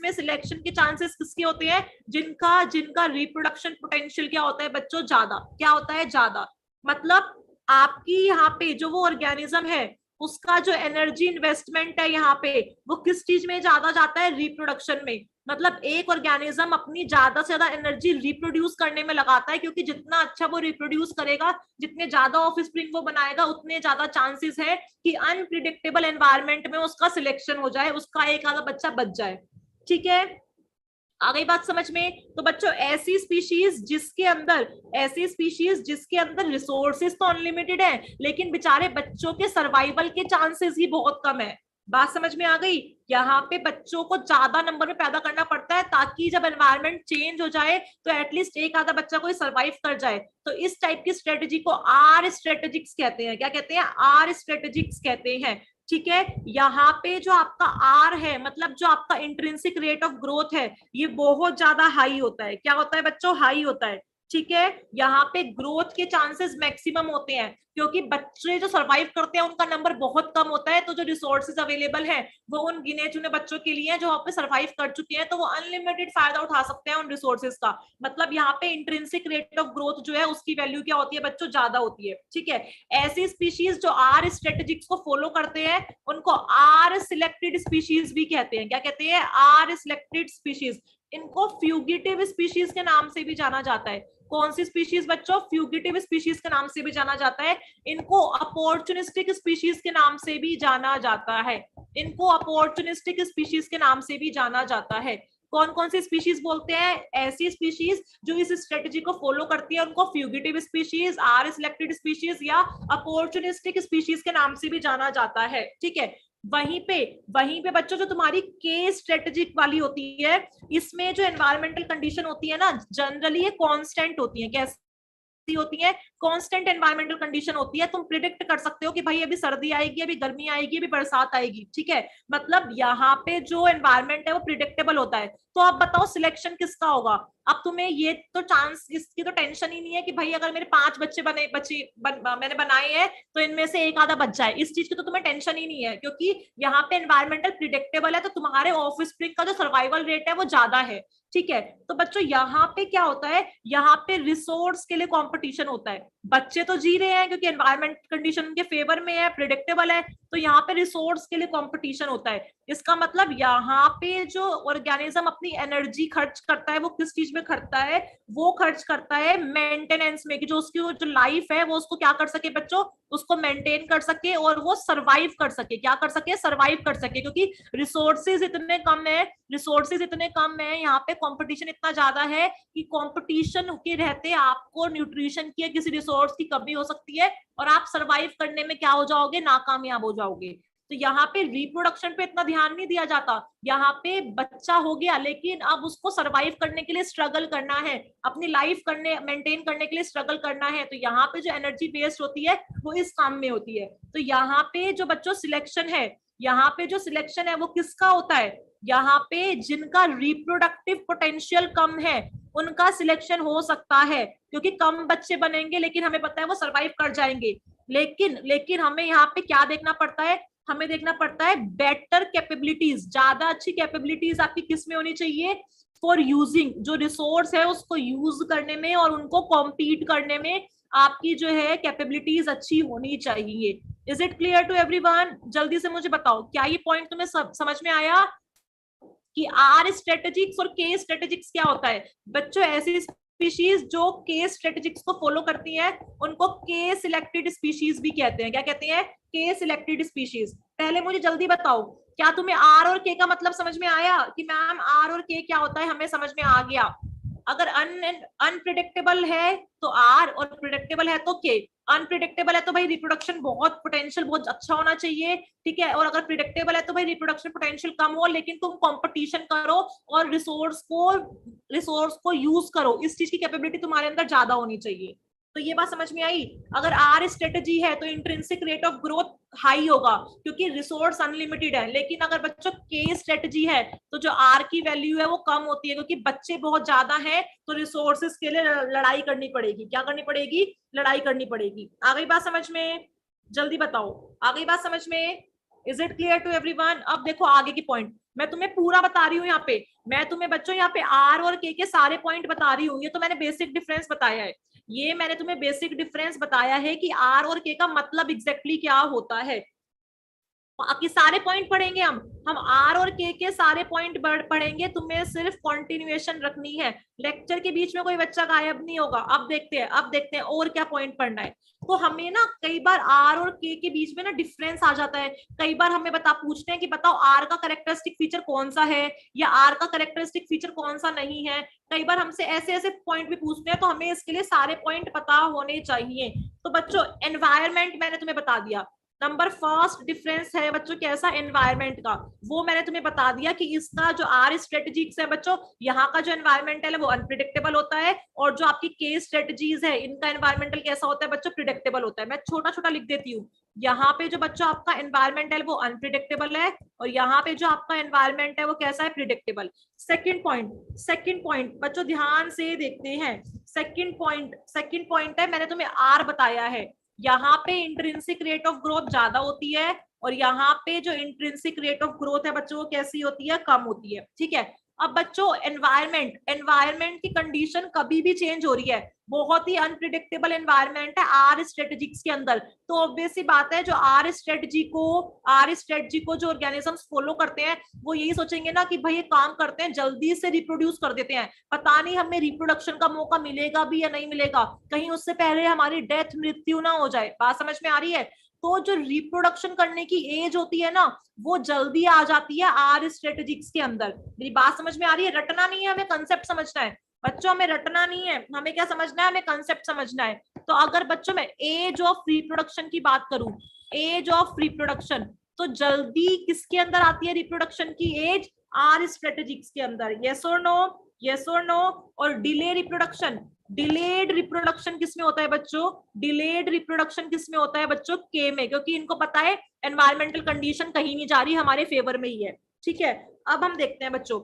में सिलेक्शन के चांसेस किसके होते हैं? जिनका रिप्रोडक्शन पोटेंशियल क्या होता है बच्चों? ज्यादा। क्या होता है? ज्यादा। मतलब आपकी यहाँ पे जो वो ऑर्गेनिज्म है उसका जो एनर्जी इन्वेस्टमेंट है यहाँ पे, वो किस चीज में ज्यादा जाता है? रिप्रोडक्शन में। मतलब एक ऑर्गेनिज्म अपनी ज्यादा से ज्यादा एनर्जी रिप्रोड्यूस करने में लगाता है, क्योंकि जितना अच्छा वो रिप्रोड्यूस करेगा, जितने ज्यादा ऑफ स्प्रिंग वो बनाएगा, उतने ज्यादा चांसेस है कि अनप्रिडिक्टेबल एनवायरमेंट में उसका सिलेक्शन हो जाए, उसका एक आधा बच्चा बच जाए। ठीक है, आ गई बात समझ में? तो बच्चों, ऐसी स्पीशीज जिसके अंदर रिसोर्सेज तो अनलिमिटेड है, लेकिन बेचारे बच्चों के सर्वाइवल के चांसेस ही बहुत कम है। बात समझ में आ गई? यहाँ पे बच्चों को ज्यादा नंबर में पैदा करना पड़ता है ताकि जब एनवायरनमेंट चेंज हो जाए तो एटलीस्ट एक आधा बच्चा कोई सरवाइव कर जाए। तो इस टाइप की स्ट्रेटेजी को आर स्ट्रेटेजिक्स कहते हैं। क्या कहते हैं? आर स्ट्रेटेजिक्स कहते हैं। ठीक है, यहाँ पे जो आपका आर है, मतलब जो आपका इंट्रिंसिक रेट ऑफ ग्रोथ है, ये बहुत ज्यादा हाई होता है। क्या होता है बच्चों? हाई होता है। ठीक है, यहाँ पे ग्रोथ के चांसेस मैक्सिमम होते हैं क्योंकि बच्चे जो सरवाइव करते हैं उनका नंबर बहुत कम होता है, तो जो रिसोर्सेज अवेलेबल है वो उन गिने चुने बच्चों के लिए जो वहां पे सरवाइव कर चुके हैं, तो वो अनलिमिटेड फायदा उठा सकते हैं उन रिसोर्सेज का। मतलब यहाँ पे इंट्रिंसिक रेट ऑफ ग्रोथ जो है उसकी वैल्यू क्या होती है बच्चों, ज्यादा होती है। ठीक है, ऐसी स्पीशीज जो आर स्ट्रेटेजिक्स को फॉलो करते हैं उनको आर सिलेक्टेड स्पीशीज भी कहते हैं। क्या कहते हैं? R selected species. इनको फ्यूगिटिव स्पीशीज के नाम से भी जाना जाता है। कौन सी स्पीशीज बच्चों? फ्यूगिटिव स्पीशीज के नाम से भी जाना जाता है। इनको अपॉर्चुनिस्टिक स्पीशीज के नाम से भी जाना जाता है। इनको अपॉर्चुनिस्टिक स्पीशीज के नाम से भी जाना जाता है। कौन कौन सी स्पीशीज बोलते हैं? ऐसी स्पीशीज जो इस स्ट्रेटजी को फॉलो करती है उनको फ्यूगिटिव स्पीशीज, आर सिलेक्टेड स्पीशीज या अपॉर्चुनिस्टिक स्पीशीज के नाम से भी जाना जाता है। ठीक है, वहीं पे बच्चों जो तुम्हारी के स्ट्रेटेजिक वाली होती है, इसमें जो एनवायरमेंटल कंडीशन होती है ना, जनरली ये कांस्टेंट होती है। कैसे होती है? कांस्टेंट एनवायरमेंटल कंडीशन होती है। तुम प्रिडिक्ट कर सकते हो कि भाई अभी सर्दी आएगी, अभी गर्मी आएगी, अभी बरसात आएगी। ठीक है, मतलब यहाँ पे जो एनवायरमेंट है वो प्रिडिक्टेबल होता है। तो अब बताओ सिलेक्शन किसका होगा? अब तुम्हें ये तो चांस, इसकी तो टेंशन ही नहीं है कि भाई अगर मेरे 5 बच्चे मैंने बनाए हैं तो इनमें से एक आधा बच जाए। इस चीज की तो तुम्हें टेंशन ही नहीं है क्योंकि यहाँ पे एनवायरमेंटल प्रिडिक्टेबल है, तो तुम्हारे ऑफस्प्रिंग का जो सर्वाइवल रेट है वो ज्यादा है। ठीक है, तो बच्चों यहाँ पे क्या होता है? यहाँ पे रिसोर्स के लिए कंपटीशन होता है। बच्चे तो जी रहे हैं क्योंकि एनवायरमेंट कंडीशन उनके फेवर में है, प्रिडिक्टेबल है, तो यहाँ पे रिसोर्स के लिए कंपटीशन होता है। इसका मतलब यहाँ पे जो ऑर्गेनिज्म अपनी एनर्जी खर्च करता है वो किस चीज में खर्चता है? वो खर्च करता है मेंटेनेंस में, कि जो उसकी जो लाइफ है वो उसको क्या कर सके बच्चों, उसको मेंटेन कर सके और वो सरवाइव कर सके। क्या कर सके? सरवाइव कर सके, क्योंकि रिसोर्सेज इतने कम है, यहाँ पे कंपटीशन इतना ज्यादा है कि कंपटीशन के रहते आपको न्यूट्रिशन की, किसी रिसोर्स की कमी हो सकती है और आप सरवाइव करने में क्या हो जाओगे? नाकामयाब हो जाओगे। तो यहाँ पे रिप्रोडक्शन पे इतना ध्यान नहीं दिया जाता। यहाँ पे बच्चा हो गया लेकिन अब उसको सरवाइव करने के लिए स्ट्रगल करना है, अपनी लाइफ मेंटेन करने के लिए स्ट्रगल करना है। तो यहाँ पे जो एनर्जी वेस्ट होती है वो इस काम में होती है। तो यहाँ पे जो बच्चों सिलेक्शन है, यहाँ पे जो सिलेक्शन है वो किसका होता है? यहाँ पे जिनका रिप्रोडक्टिव पोटेंशियल कम है उनका सिलेक्शन हो सकता है, क्योंकि कम बच्चे बनेंगे लेकिन हमें पता है वो सरवाइव कर जाएंगे। लेकिन हमें यहाँ पे क्या देखना पड़ता है? हमें देखना पड़ता है बेटर कैपेबिलिटीज, ज्यादा अच्छी कैपेबिलिटीज आपकी किस में होनी चाहिए? फॉर यूजिंग, जो रिसोर्स है उसको यूज करने में और उनको कॉम्पीट करने में आपकी जो है कैपेबिलिटीज अच्छी होनी चाहिए। Is it clear to everyone? जल्दी से मुझे बताओ, क्या ये पॉइंट तुम्हें समझ में आया कि आर स्ट्रेटेजिक्स और के स्ट्रेटेजिक्स क्या होता है? बच्चों ऐसी स्पीशीज जो के स्ट्रेटेजिक्स को फॉलो करती हैं उनको के सिलेक्टेड स्पीशीज भी कहते हैं। क्या कहते हैं? के सिलेक्टेड स्पीशीज। पहले मुझे जल्दी बताओ, क्या तुम्हें आर और के का मतलब समझ में आया कि मैम आर और के क्या होता है? हमें समझ में आ गया। अगर अनप्रिडिक्टेबल है तो आर और प्रिडिक्टेबल है तो के। अनप्रिडिक्टेबल है तो भाई रिप्रोडक्शन बहुत पोटेंशियल बहुत अच्छा होना चाहिए, ठीक है, और अगर प्रिडिक्टेबल है तो भाई रिप्रोडक्शन पोटेंशियल कम हो लेकिन तुम कंपटीशन करो और रिसोर्स को यूज करो, इस चीज की कैपेबिलिटी तुम्हारे अंदर ज्यादा होनी चाहिए। तो ये बात समझ में आई? अगर आर स्ट्रेटेजी है तो intrinsic rate of growth high होगा क्योंकि रिसोर्स अनलिमिटेड है, लेकिन अगर बच्चों के स्ट्रेटेजी है तो जो आर की वैल्यू है वो कम होती है क्योंकि बच्चे बहुत ज्यादा हैं, तो रिसोर्सेज के लिए लड़ाई करनी पड़ेगी। क्या करनी पड़ेगी? लड़ाई करनी पड़ेगी। आ गई बात समझ में? जल्दी बताओ, आ गई बात समझ में? Is it clear to everyone? अब देखो आगे की पॉइंट मैं तुम्हें पूरा बता रही हूँ। यहाँ पे मैं तुम्हें बच्चों यहाँ पे आर और के सारे पॉइंट बता रही हूँ। ये तो मैंने बेसिक डिफरेंस बताया है, ये मैंने तुम्हें बेसिक डिफरेंस बताया है कि आर और के का मतलब एग्जैक्टली क्या होता है। बाकी सारे पॉइंट पढ़ेंगे हम आर और के सारे पॉइंट पढ़ेंगे। तुम्हें सिर्फ कंटिन्यूएशन रखनी है, लेक्चर के बीच में कोई बच्चा गायब नहीं होगा। अब देखते हैं और क्या पॉइंट पढ़ना है। तो हमें ना कई बार आर और के बीच में ना डिफरेंस आ जाता है। कई बार हमें पूछते हैं कि बताओ आर का कैरेक्टरिस्टिक फीचर कौन सा है या आर का कैरेक्टरिस्टिक फीचर कौन सा नहीं है। कई बार हमसे ऐसे पॉइंट भी पूछते हैं, तो हमें इसके लिए सारे पॉइंट पता होने चाहिए। तो बच्चों एनवायरमेंट मैंने तुम्हें बता दिया। नंबर फर्स्ट डिफरेंस है बच्चों कैसा? एनवायरमेंट का। वो मैंने तुम्हें बता दिया कि इसका जो आर स्ट्रेटेजीज है बच्चों, यहाँ का जो एनवायरमेंटल है वो अनप्रिडिक्टेबल होता है, और जो आपकी के स्ट्रेटेजीज है इनका एनवायरमेंटल कैसा होता है बच्चों? प्रिडिक्टेबल होता है। मैं छोटा छोटा लिख देती हूँ। यहाँ पे जो बच्चों आपका एनवायरमेंटल वो अनप्रिडिक्टेबल है और यहाँ पे जो आपका एनवायरमेंट है वो कैसा है? प्रिडिक्टेबल। सेकंड पॉइंट बच्चों ध्यान से देखते हैं। सेकंड पॉइंट है, मैंने तुम्हें आर बताया है, यहाँ पे इंट्रिंसिक रेट ऑफ ग्रोथ ज्यादा होती है और यहाँ पे जो इंट्रिंसिक रेट ऑफ ग्रोथ है बच्चों वो कैसी होती है, कम होती है। ठीक है, अब बच्चों एनवायरमेंट की कंडीशन कभी भी चेंज हो रही है, बहुत ही अनप्रिडिक्टेबल एनवायरमेंट है आर स्ट्रेटेजिक्स के अंदर। तो ऑब्वियस सी बात है, जो आर स्ट्रेटजी को जो ऑर्गेनिजम्स फॉलो करते हैं वो यही सोचेंगे ना कि भाई ये काम करते हैं, जल्दी से रिप्रोड्यूस कर देते हैं, पता नहीं हमें रिप्रोडक्शन का मौका मिलेगा भी या नहीं मिलेगा, कहीं उससे पहले हमारी डेथ मृत्यु ना हो जाए। बात समझ में आ रही है? तो जो रिप्रोडक्शन करने की एज होती है ना वो जल्दी आ जाती है आर स्ट्रेटेजिक्स के अंदर। मेरी बात समझ में आ रही है? रटना नहीं है, हमें कंसेप्ट समझना है बच्चों, हमें रटना नहीं है, हमें क्या समझना है, हमें कंसेप्ट समझना है। तो अगर बच्चों मैं एज ऑफ रिप्रोडक्शन की बात करूं, एज ऑफ रिप्रोडक्शन, तो जल्दी किसके अंदर आती है रिप्रोडक्शन की एज? आर स्ट्रेटेजिक्स के अंदर। यस और नो? यस और नो? और डिले रिप्रोडक्शन, डिलेड रिप्रोडक्शन किसमें होता है बच्चों? डिलेड रिप्रोडक्शन किसमें होता है बच्चों? के में, क्योंकि इनको पता है एनवायरमेंटल कंडीशन कहीं नहीं जा रही, हमारे फेवर में ही है। ठीक है, अब हम देखते हैं बच्चों,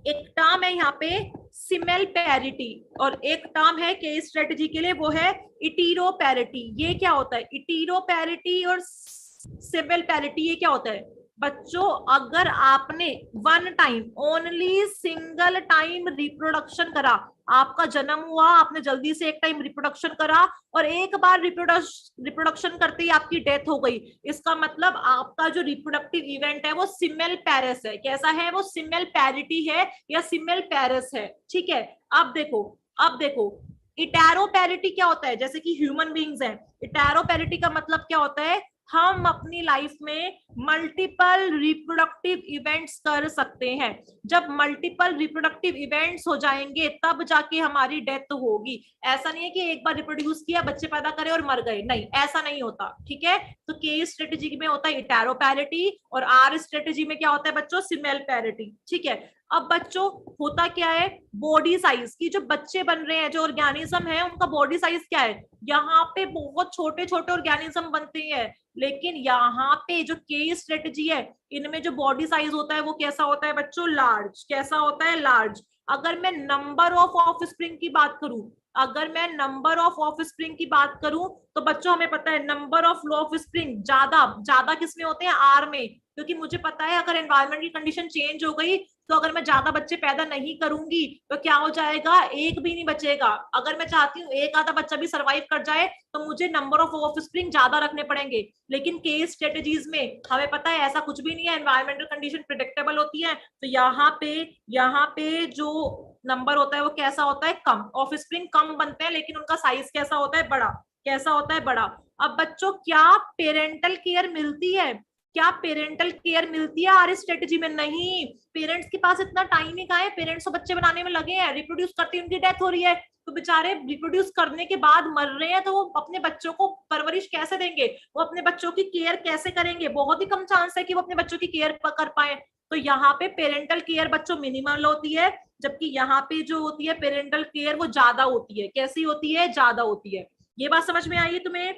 एक टर्म है यहाँ पे सिमेल पैरिटी और एक टर्म है के स्ट्रेटजी के लिए, वो है इटीरो पैरिटी। ये क्या होता है? इटीरो पैरिटी और सिमेल पैरिटी, ये क्या होता है बच्चों? अगर आपने one time, only single time reproduction करा, आपका जन्म हुआ, आपने जल्दी से एक टाइम रिप्रोडक्शन करा और एक बार रिप्रोडक्शन करते ही आपकी डेथ हो गई, इसका मतलब आपका जो रिप्रोडक्टिव इवेंट है वो सिमेल पैरिस है। कैसा है वो? सिमेल पैरिटी है या सिमेल पैरिस है। ठीक है, अब देखो इटेरो पैरिटी क्या होता है? जैसे कि ह्यूमन बींग्स हैं, इटेरो पैरिटी का मतलब क्या होता है? हम अपनी लाइफ में मल्टीपल रिप्रोडक्टिव इवेंट्स कर सकते हैं। जब मल्टीपल रिप्रोडक्टिव इवेंट्स हो जाएंगे तब जाके हमारी डेथ होगी। ऐसा नहीं है कि एक बार रिप्रोड्यूस किया, बच्चे पैदा करे और मर गए, नहीं, ऐसा नहीं होता। ठीक है, तो के स्ट्रेटेजी में होता है इटेरो पैरिटी और आर स्ट्रेटेजी में क्या होता है बच्चों? Simmel parity. ठीक है, अब बच्चों होता क्या है, बॉडी साइज की, जो बच्चे बन रहे हैं, जो ऑर्गेनिज्म है, उनका बॉडी साइज क्या है? यहाँ पे बहुत छोटे छोटे ऑर्गेनिज्म बनते हैं, लेकिन यहाँ पे जो के स्ट्रेटेजी है इनमें जो बॉडी साइज होता है वो कैसा होता है बच्चों? लार्ज। कैसा होता है? लार्ज। अगर मैं नंबर ऑफ ऑफस्प्रिंग की बात करूं, अगर मैं नंबर ऑफ ऑफस्प्रिंग की बात करूं तो बच्चों हमें पता है नंबर ऑफ ऑफस्प्रिंग ज्यादा किसमें होते हैं? आर में, क्योंकि मुझे पता है अगर एनवायरमेंट की कंडीशन चेंज हो गई तो अगर मैं ज्यादा बच्चे पैदा नहीं करूंगी तो क्या हो जाएगा? एक भी नहीं बचेगा। अगर मैं चाहती हूँ एक आधा बच्चा भी सर्वाइव कर जाए तो मुझे नंबर ऑफ ऑफस्प्रिंग ज्यादा रखने पड़ेंगे, लेकिन के स्ट्रेटेजीज में हमें पता है ऐसा कुछ भी नहीं है, एनवायरमेंटल कंडीशन प्रिडिक्टेबल होती है। तो यहाँ पे जो नंबर होता है वो कैसा होता है? कम। ऑफस्प्रिंग कम बनते हैं लेकिन उनका साइज कैसा होता है? बड़ा। कैसा होता है? बड़ा। अब बच्चों क्या पेरेंटल केयर मिलती है? क्या पेरेंटल केयर मिलती है आर स्ट्रेटेजी में? नहीं, पेरेंट्स के पास इतना टाइम ही कहाँ है, पेरेंट्स तो बच्चे बनाने में लगे हैं, रिप्रोड्यूस करती उनकी डेथ हो रही है, तो बेचारे रिप्रोड्यूस करने के बाद मर रहे हैं, तो वो अपने बच्चों को परवरिश कैसे देंगे? वो अपने बच्चों की केयर कैसे करेंगे? बहुत ही कम चांस है कि वो अपने बच्चों की केयर कर पाए। तो यहाँ पे पेरेंटल केयर बच्चों मिनिमल होती है, जबकि यहाँ पे जो होती है पेरेंटल केयर वो ज्यादा होती है। कैसी होती है? ज्यादा होती है। ये बात समझ में आई है तुम्हें?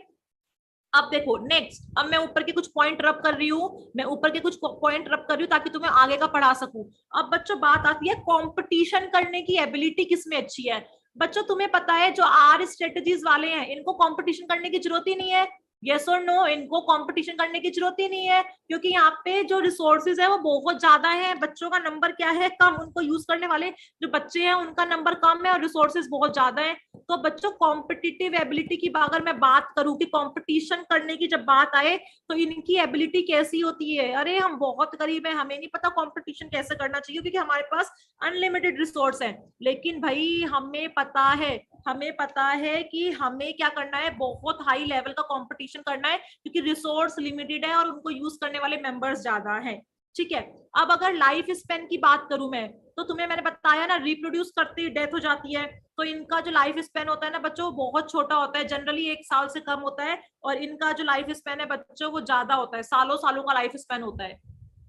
अब देखो नेक्स्ट, अब मैं ऊपर के कुछ पॉइंट रब कर रही हूँ, ताकि तुम्हें आगे का पढ़ा सकूं। अब बच्चों बात आती है कंपटीशन करने की एबिलिटी किसमें अच्छी है? बच्चों तुम्हें पता है जो आर स्ट्रेटेजीज वाले हैं इनको कंपटीशन करने की जरूरत ही नहीं है। यस और नो? इनको कंपटीशन करने की जरूरत ही नहीं है, क्योंकि यहाँ पे जो रिसोर्सेज है वो बहुत ज्यादा है, बच्चों का नंबर क्या है? कम। उनको यूज करने वाले जो बच्चे हैं उनका नंबर कम है और रिसोर्सेज बहुत ज्यादा है। तो बच्चों कॉम्पिटिटिव एबिलिटी की अगर मैं बात करूं कि कंपटीशन करने की जब बात आए तो इनकी एबिलिटी कैसी होती है? अरे हम बहुत गरीब है, हमें नहीं पता कंपटीशन कैसे करना चाहिए, क्योंकि हमारे पास अनलिमिटेड रिसोर्स है। लेकिन भाई हमें पता है कि हमें क्या करना है, बहुत हाई लेवल का कंपटीशन करना है, क्योंकि रिसोर्स लिमिटेड है और उनको यूज करने वाले मेंबर्स ज्यादा हैं। ठीक है, अब अगर लाइफ स्पेन की बात करूं मैं, तो तुम्हें मैंने बताया ना रिप्रोड्यूस करते ही डेथ हो जाती है, तो इनका जो लाइफ स्पेन होता है ना बच्चों बहुत छोटा होता है, जनरली 1 साल से कम होता है, और इनका जो लाइफ स्पेन है बच्चों वो ज्यादा होता है, सालों सालों का लाइफ स्पेन होता है।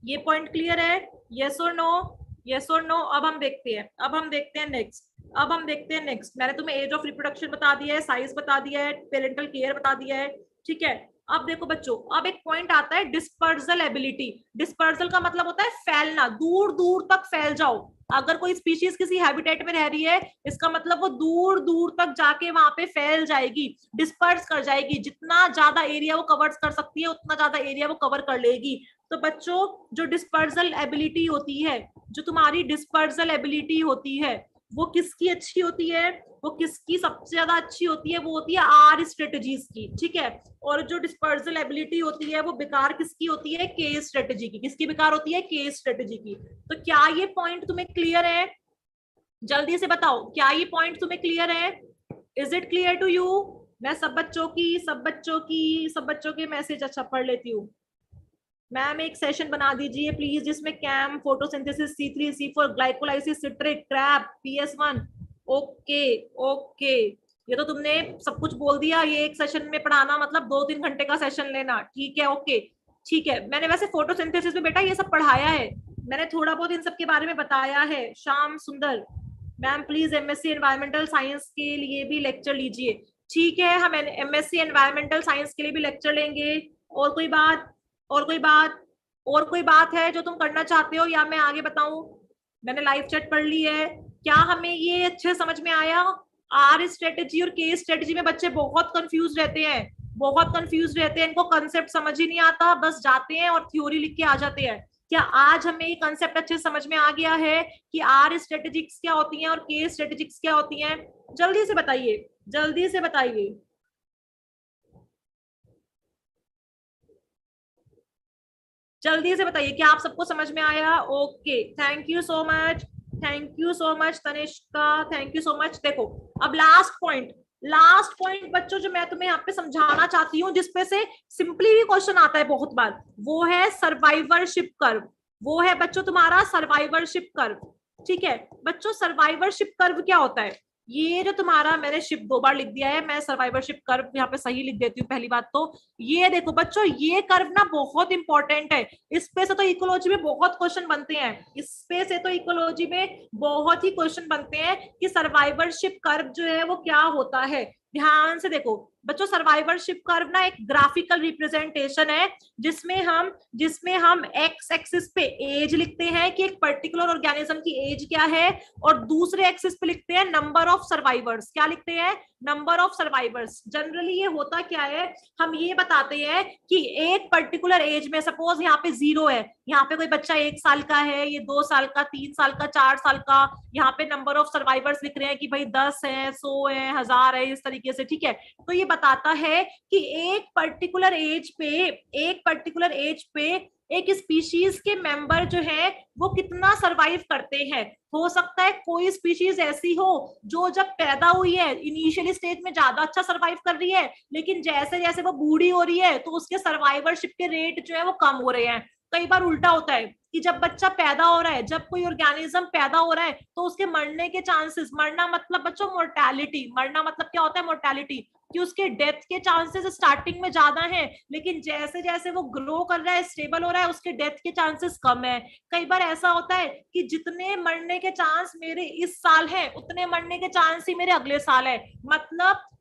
ये पॉइंट क्लियर है? यस और नो? यस और नो? अब हम देखते हैं नेक्स्ट। मैंने तुम्हें एज ऑफ रिप्रोडक्शन बता दिया है, साइज बता दिया है, पेरेंटल केयर बता दिया है। ठीक है, अब देखो बच्चों, अब एक पॉइंट आता है डिस्पर्सल एबिलिटी। डिस्पर्सल का मतलब होता है फैलना, दूर दूर तक फैल जाओ। अगर कोई स्पीशीज किसी हैबिटेट में रह रही है, इसका मतलब वो दूर दूर तक जाके वहां पे फैल जाएगी, डिस्पर्स कर जाएगी, जितना ज्यादा एरिया वो कवर कर सकती है उतना ज्यादा एरिया वो कवर कर लेगी। तो बच्चों जो डिस्पर्सल एबिलिटी होती है, जो तुम्हारी डिस्पर्सल एबिलिटी होती है, वो किसकी अच्छी होती है, वो किसकी सबसे ज्यादा अच्छी होती है, वो होती है आर स्ट्रेटजीज की, ठीक है। और जो डिस्पर्सल एबिलिटी होती है वो बेकार किसकी होती है, के स्ट्रेटजी की। किसकी बेकार होती है, के स्ट्रेटजी की। तो क्या ये पॉइंट तुम्हें क्लियर है? जल्दी से बताओ, क्या ये पॉइंट तुम्हें क्लियर है? Is it clear to you? मैं सब बच्चों के मैसेज अच्छा पढ़ लेती हूँ। मैम एक सेशन बना दीजिए प्लीज, जिसमें CAM, photosynthesis, C3, C4, glycolysis, citric, Krebs, PS1। Okay okay, ये तो तुमने सब कुछ बोल दिया। ये एक सेशन में पढ़ाना मतलब 2-3 घंटे का सेशन लेना, ठीक है, ओके ठीक है। मैंने वैसे फोटोसिंथेसिस में बेटा ये सब पढ़ाया है, मैंने थोड़ा बहुत इन सब के बारे में बताया है। श्याम सुंदर ma'am please MSc environmental science के लिए भी लेक्चर लीजिए। ठीक है, हम MSc एनवायरमेंटल साइंस के लिए भी लेक्चर लेंगे। और कोई बात, और कोई बात, और कोई बात है जो तुम करना चाहते हो, या मैं आगे बताऊं? मैंने लाइव चैट पढ़ ली है। क्या हमें ये अच्छे समझ में आया? आर स्ट्रेटेजी और के स्ट्रेटेजी में बच्चे बहुत कंफ्यूज रहते हैं, बहुत कंफ्यूज रहते हैं, इनको कंसेप्ट समझ ही नहीं आता, बस जाते हैं और थ्योरी लिख के आ जाते हैं। क्या आज हमें ये कंसेप्ट अच्छे समझ में आ गया है कि आर स्ट्रेटेजिक्स क्या होती हैं और के स्ट्रेटेजिक्स क्या होती हैं? जल्दी से बताइए, जल्दी से बताइए। जल्दी से बताइए, क्या आप सबको समझ में आया? Okay, thank you so much, thank you so much Tanishka, thank you so much. देखो अब लास्ट पॉइंट, लास्ट पॉइंट बच्चों जो मैं तुम्हें यहाँ पे समझाना चाहती हूँ, जिसपे से सिंपली भी क्वेश्चन आता है बहुत बार, वो है सर्वाइवरशिप कर्व। वो है बच्चों तुम्हारा सर्वाइवरशिप कर्व। ठीक है बच्चों, सर्वाइवरशिप कर्व क्या होता है? ये जो तुम्हारा, मैंने शिप 2 बार लिख दिया है, मैं सर्वाइवरशिप कर्व यहाँ पे सही लिख देती हूँ। पहली बात तो ये देखो बच्चों, ये कर्व ना बहुत इंपॉर्टेंट है। इस पे से तो इकोलॉजी में बहुत क्वेश्चन बनते हैं, इस पे से तो इकोलॉजी में बहुत ही क्वेश्चन बनते हैं कि सर्वाइवरशिप कर्व जो है वो क्या होता है। ध्यान से देखो बच्चों, सर्वाइवरशिप कर्व ना एक ग्राफिकल रिप्रेजेंटेशन है, जिसमें हम एक्स एक्सिस पे एज लिखते हैं कि एक पर्टिकुलर ऑर्गेनिज्म की एज क्या है, और दूसरे एक्सिस पे लिखते हैं नंबर ऑफ सर्वाइवर्स। क्या लिखते हैं? Number of survivors. जनरली ये होता क्या है, हम ये बताते हैं कि एक पर्टिकुलर एज में, सपोज यहाँ पे 0 है, यहाँ पे कोई बच्चा 1 साल का है, ये 2 साल का, 3 साल का, 4 साल का, यहाँ पे नंबर ऑफ सर्वाइवर्स लिख रहे हैं कि भाई 10 है, 100 है, 1000 है, इस तरीके से। ठीक है, तो ये बताता है कि एक पर्टिकुलर एज पे एक स्पीशीज के मेंबर जो है वो कितना सरवाइव करते हैं। हो सकता है कोई स्पीशीज ऐसी हो जो जब पैदा हुई है इनिशियल स्टेज में ज्यादा अच्छा सरवाइव कर रही है, लेकिन जैसे जैसे वो बूढ़ी हो रही है तो उसके सर्वाइवरशिप के रेट जो है वो कम हो रहे हैं। कई बार उल्टा होता है कि जब बच्चा पैदा हो रहा है, जब कोई ऑर्गेनिज्म पैदा हो रहा है, तो उसके मरने के चांसेस, मरना मतलब बच्चों मोर्टेलिटी, मरना मतलब क्या होता है मोर्टेलिटी, कि उसके डेथ के चांसेस स्टार्टिंग में ज्यादा हैं, लेकिन जैसे जैसे वो ग्रो कर रहा है, स्टेबल हो रहा है, उसके डेथ के चांसेस कम है। कई बार ऐसा होता है कि जितने मरने के चांस मेरे इस साल है, उतने मरने के चांस ही मेरे अगले साल है।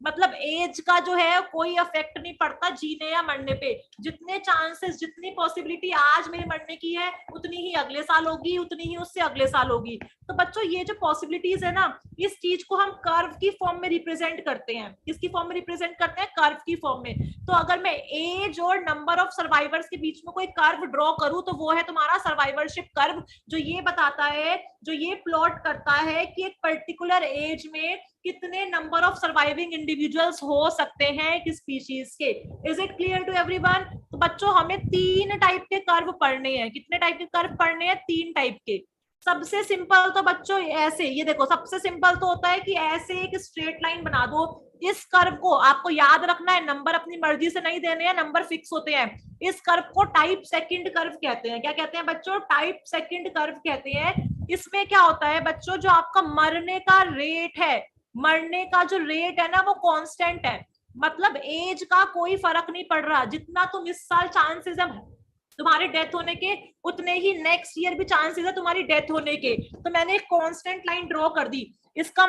मतलब एज का जो है कोई इफेक्ट नहीं पड़ता जीने या मरने पे। जितने चांसेस, जितनी पॉसिबिलिटी आज मेरे मरने की है, उतनी ही अगले साल होगी, उतनी ही उससे अगले साल होगी। तो बच्चों ये जो पॉसिबिलिटीज है ना, इस चीज को हम कर्व की फॉर्म में रिप्रेजेंट करते हैं। किसकी फॉर्म में रिप्रेजेंट करते हैं? कर्व की फॉर्म में। तो अगर मैं एज और नंबर ऑफ सर्वाइवर्स के बीच में कोई कर्व ड्रॉ करूं, तो वो है तुम्हारा सर्वाइवरशिप कर्व, जो ये बताता है, जो ये प्लॉट करता है कि एक पर्टिकुलर एज में कितने नंबर ऑफ सर्वाइविंग इंडिविजुअल्स हो सकते हैं एक स्पीशीज के। Is it clear to everyone? तो बच्चों हमें 3 टाइप के कर्व पढ़ने हैं। कितने टाइप के कर्व पढ़ने हैं? 3 टाइप के। सबसे सिंपल तो बच्चों ऐसे, ये देखो सबसे सिंपल तो होता है कि ऐसे एक स्ट्रेट लाइन बना दो। इस कर्व को आपको याद रखना है, नंबर अपनी मर्जी से नहीं देने हैं, नंबर फिक्स होते हैं। इस कर्व को टाइप सेकंड कर्व कहते हैं। क्या कहते हैं बच्चों? टाइप सेकंड कर्व कहते हैं। इसमें क्या होता है बच्चों, जो आपका मरने का रेट है, मरने का जो रेट है ना, वो कांस्टेंट है। मतलब एज का कोई फर्क नहीं पड़ रहा, जितना तुम इस साल चांसेस है तुम्हारे डेथ होने के, उतने ही नेक्स्ट ईयर भी चांसेस है तुम्हारी डेथ होने के। तो मैंने एक कांस्टेंट लाइन ड्रॉ कर दी। इसका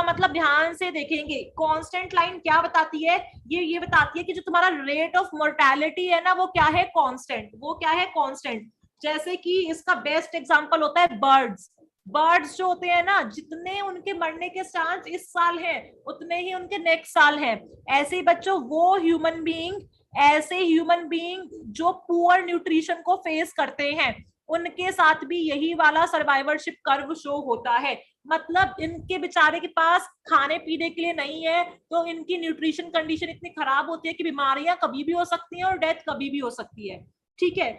मतलब ध्यान से देखेंगे, कांस्टेंट लाइन क्या बताती है? ये बताती है कि जो तुम्हारा रेट ऑफ मोर्टेलिटी है ना, वो क्या है? कांस्टेंट। वो क्या है? कांस्टेंट। जैसे कि इसका बेस्ट एग्जांपल होता है बर्ड्स। बर्ड्स जो होते हैं ना, जितने उनके मरने के चांस इस साल है उतने ही उनके नेक्स्ट साल है। ऐसे ही बच्चों वो ह्यूमन बीइंग, ऐसे ह्यूमन बीइंग जो पुअर न्यूट्रिशन को फेस करते हैं, उनके साथ भी यही वाला सर्वाइवरशिप कर्व शो होता है। मतलब इनके बेचारे के पास खाने पीने के लिए नहीं है, तो इनकी न्यूट्रिशन कंडीशन इतनी खराब होती है कि बीमारियां कभी भी हो सकती हैं और डेथ कभी भी हो सकती है। ठीक है,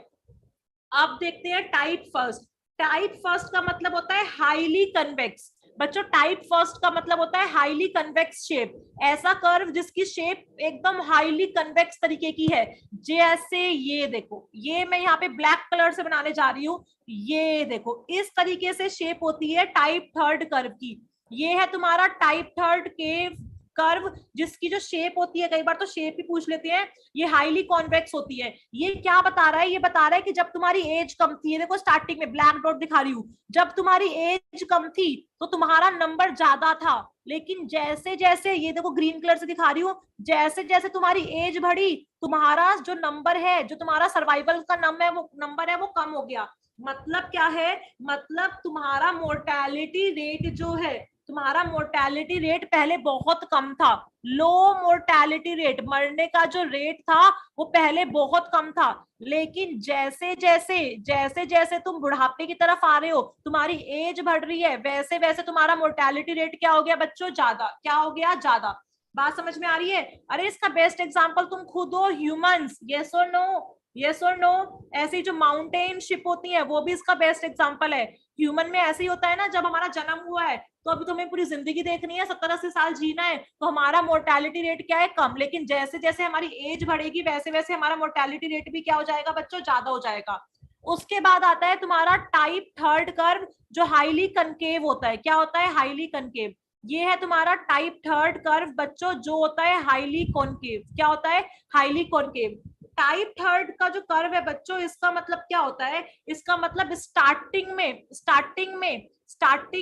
अब देखते हैं टाइप फर्स्ट। टाइप फर्स्ट का मतलब होता है हाईली कन्वेक्स। बच्चों टाइप फर्स्ट का मतलब होता है हाईली कन्वेक्स शेप, ऐसा कर्व जिसकी शेप एकदम हाईली कन्वेक्स तरीके की है। जैसे ये देखो, ये मैं यहाँ पे ब्लैक कलर से बनाने जा रही हूँ, ये देखो इस तरीके से शेप होती है टाइप थर्ड कर्व की। ये है तुम्हारा टाइप थर्ड के कर्व, जिसकी जो शेप होती है, कई बार तो शेप ही पूछ लेते हैं, ये हाईली कॉन्वेक्स होती है। ये क्या बता रहा है? ये बता रहा है कि जब तुम्हारी एज कम थी, देखो स्टार्टिंग में ब्लैक डॉट दिखा रही हूँ, जब तुम्हारी एज कम थी तो तुम्हारा नंबर ज्यादा था, लेकिन जैसे जैसे ये देखो ग्रीन कलर से दिखा रही हूँ, जैसे जैसे तुम्हारी एज बढ़ी, तुम्हारा जो नंबर है, जो तुम्हारा सर्वाइवल का नंबर है वो कम हो गया। मतलब क्या है? मतलब तुम्हारा मोर्टेलिटी रेट जो है, तुम्हारा मोर्टेलिटी रेट पहले बहुत कम था। लो मोर्टेलिटी रेट, मरने का जो रेट था वो पहले बहुत कम था, लेकिन जैसे जैसे जैसे जैसे तुम बुढ़ापे की तरफ आ रहे हो, तुम्हारी एज बढ़ रही है, वैसे वैसे तुम्हारा मोर्टेलिटी रेट क्या हो गया बच्चों? ज्यादा। क्या हो गया? ज्यादा। बात समझ में आ रही है? अरे इसका बेस्ट एग्जांपल तुम खुद हो, ह्यूमंस। यस और नो? यस और नो? ऐसी जो माउंटेन शिप होती है वो भी इसका बेस्ट एग्जांपल है। ह्यूमन में ऐसे ही होता है ना, जब हमारा जन्म हुआ है तो अभी तुम्हें पूरी जिंदगी देखनी है, 70-80 साल जीना है, तो हमारा मोर्टेलिटी रेट क्या है? कम। लेकिन जैसे जैसे हमारी एज बढ़ेगी वैसे वैसे हमारा मोर्टेलिटी रेट भी क्या हो जाएगा बच्चों? ज्यादा हो जाएगा। उसके बाद आता है तुम्हारा टाइप थर्ड कर्व, जो हाईली कनकेव होता है। क्या होता है? Highly concave. ये है तुम्हारा टाइप थर्ड कर्व बच्चों, जो होता है हाईली कॉनकेव। क्या होता है? Highly concave. टाइप थर्ड का जो कर्व है बच्चों, इसका मतलब क्या होता है? इसका मतलब स्टार्टिंग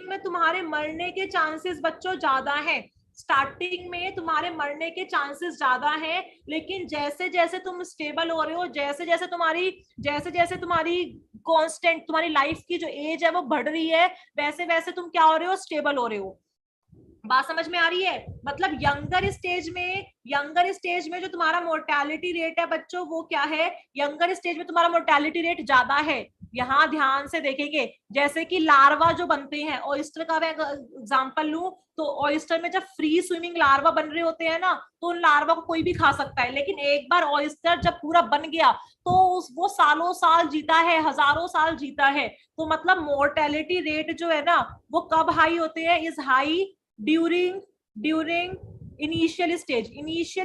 में तुम्हारे मरने के चांसेस बच्चों ज्यादा है। स्टार्टिंग में तुम्हारे मरने के चांसेस ज्यादा है, लेकिन जैसे जैसे तुम स्टेबल हो रहे हो, जैसे जैसे तुम्हारी कांस्टेंट, तुम्हारी लाइफ की जो एज है वो बढ़ रही है, वैसे वैसे तुम क्या हो रहे हो? स्टेबल हो रहे हो। बात समझ में आ रही है? मतलब यंगर स्टेज में जो तुम्हारा मोर्टेलिटी रेट है बच्चों, वो क्या है? यंगर स्टेज में तुम्हारा मोर्टेलिटी रेट ज्यादा है। यहाँ ध्यान से देखेंगे, जैसे कि लार्वा जो बनते हैं, ऑयस्टर का मैं एग्जांपल लूं, तो ऑयस्टर में जब फ्री स्विमिंग लार्वा बन रहे होते हैं ना, तो उन लार्वा को कोई भी खा सकता है, लेकिन एक बार ऑयस्टर जब पूरा बन गया तो वो सालों साल जीता है, हजारों साल जीता है। तो मतलब मोर्टेलिटी रेट जो है ना, वो कब हाई होते हैं? Is high during during initial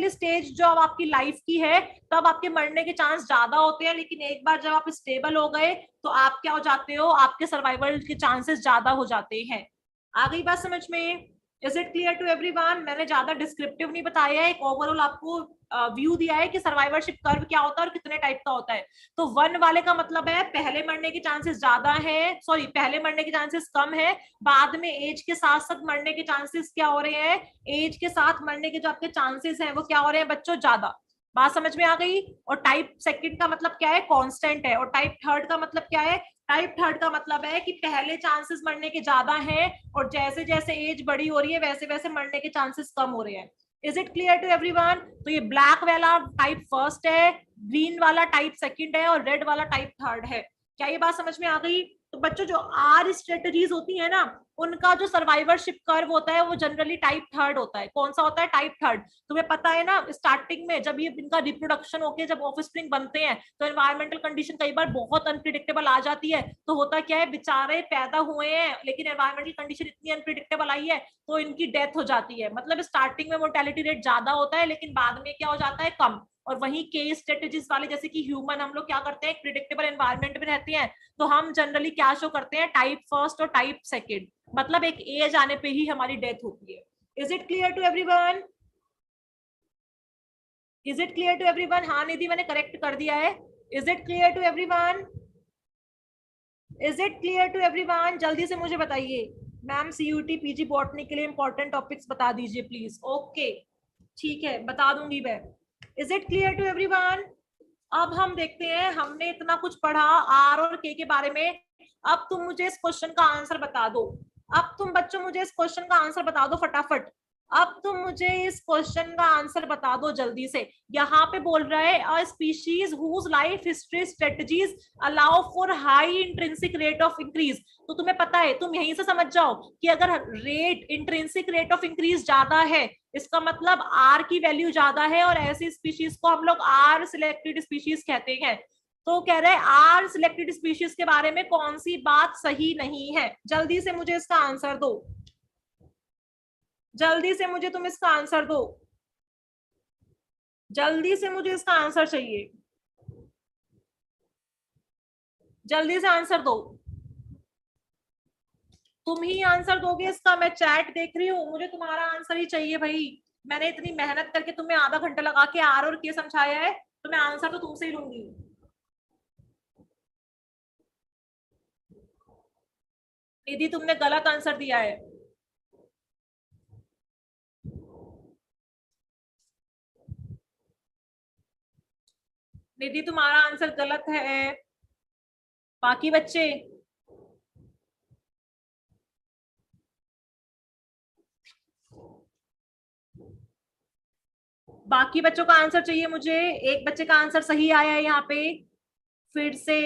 stage जो अब आपकी लाइफ की है, तब आपके मरने के चांस ज्यादा होते हैं, लेकिन एक बार जब आप स्टेबल हो गए तो आप क्या हो जाते हो? आपके सर्वाइवल के चांसेस ज्यादा हो जाते हैं। आ गई बात समझ में? Is it clear to everyone? मैंने ज्यादा डिस्क्रिप्टिव नहीं बताया है, एक ओवरऑल आपको व्यू दिया है कि सर्वाइवरशिप कर्व क्या होता है और कितने टाइप का होता है। तो 1 वाले का मतलब है पहले मरने के चांसेस ज्यादा है, सॉरी पहले मरने के चांसेस कम है, बाद में एज के साथ साथ मरने के चांसेस क्या हो रहे हैं? एज के साथ मरने के जो आपके चांसेस हैं वो क्या हो रहे हैं बच्चों? ज्यादा। बात समझ में आ गई? और टाइप सेकंड का मतलब क्या है? कांस्टेंट है। और टाइप थर्ड का मतलब क्या है? टाइप थर्ड का मतलब है कि पहले चांसेस मरने के ज्यादा हैं, और जैसे जैसे एज बड़ी हो रही है वैसे वैसे मरने के चांसेस कम हो रहे हैं। Is it clear to everyone? तो ये ब्लैक वाला टाइप फर्स्ट है, ग्रीन वाला टाइप सेकंड है, और रेड वाला टाइप थर्ड है। क्या ये बात समझ में आ गई? तो बच्चों जो आर स्ट्रेटजीज होती है ना, उनका जो सर्वाइवरशिप कर्व होता है वो जनरली टाइप थर्ड होता है। कौन सा होता है? Type third. तुम्हें पता है ना, स्टार्टिंग में जब ये इनका रिप्रोडक्शन होके जब ऑफस्प्रिंग बनते हैं, तो एनवायरमेंटल कंडीशन कई बार बहुत अनप्रिडिक्टेबल आ जाती है। तो होता क्या है, बेचारे पैदा हुए हैं लेकिन एनवायरमेंटल कंडीशन इतनी अनप्रिडिक्टेबल आई है तो इनकी डेथ हो जाती है। मतलब स्टार्टिंग में मोर्टेलिटी रेट ज्यादा होता है, लेकिन बाद में क्या हो जाता है? कम। और वहीं केस स्ट्रेटेजीज वाले, जैसे कि ह्यूमन, हम लोग क्या करते हैं? एक प्रिडिक्टेबल एनवायरमेंट में रहते हैं, तो हम जनरली क्या शो करते हैं? टाइप फर्स्ट और टाइप सेकेंड। मतलब एक एज आने पे ही हमारी डेथ होती है। Is it clear to everyone? Is it clear to everyone? हाँ निधि, मैंने करेक्ट कर दिया है। Is it clear to everyone? Is it clear to everyone? जल्दी से मुझे बताइए। मैम सीयूटी पीजी बॉटनी के लिए इंपॉर्टेंट टॉपिक्स बता दीजिए प्लीज। ओके, ठीक है, बता दूंगी मैं। Is it clear to everyone? अब हम देखते हैं, हमने इतना कुछ पढ़ा आर और के बारे में, अब तुम मुझे इस क्वेश्चन का आंसर बता दो। अब तुम बच्चों मुझे इस क्वेश्चन का आंसर बता दो फटाफट। अब तुम मुझे इस क्वेश्चन का आंसर बता दो जल्दी से। यहाँ पे बोल रहा है a species whose life history strategies allow for high intrinsic rate of increase. तो तुम्हें पता है, तुम यहीं से समझ जाओ कि अगर rate intrinsic rate of increase ज्यादा है, इसका मतलब आर की वैल्यू ज्यादा है, और ऐसी स्पीशीज को हम लोग आर सिलेक्टेड स्पीशीज कहते हैं। तो कह रहे हैं आर सिलेक्टेड स्पीशीज के बारे में कौन सी बात सही नहीं है। जल्दी से मुझे इसका आंसर दो, जल्दी से मुझे तुम इसका आंसर दो, जल्दी से मुझे इसका आंसर चाहिए, जल्दी से आंसर दो। तुम ही आंसर दोगे इसका, मैं चैट देख रही हूँ, मुझे तुम्हारा आंसर ही चाहिए भाई। मैंने इतनी मेहनत करके तुम्हें आधा घंटा लगा के आर और के समझाया है, तो मैं आंसर तो तुमसे ही लूंगी। निधि तुमने गलत आंसर दिया है। निधि तुम्हारा आंसर गलत है। बाकी बच्चे, बाकी बच्चों का आंसर चाहिए मुझे। एक बच्चे का आंसर सही आया है यहाँ पे फिर से।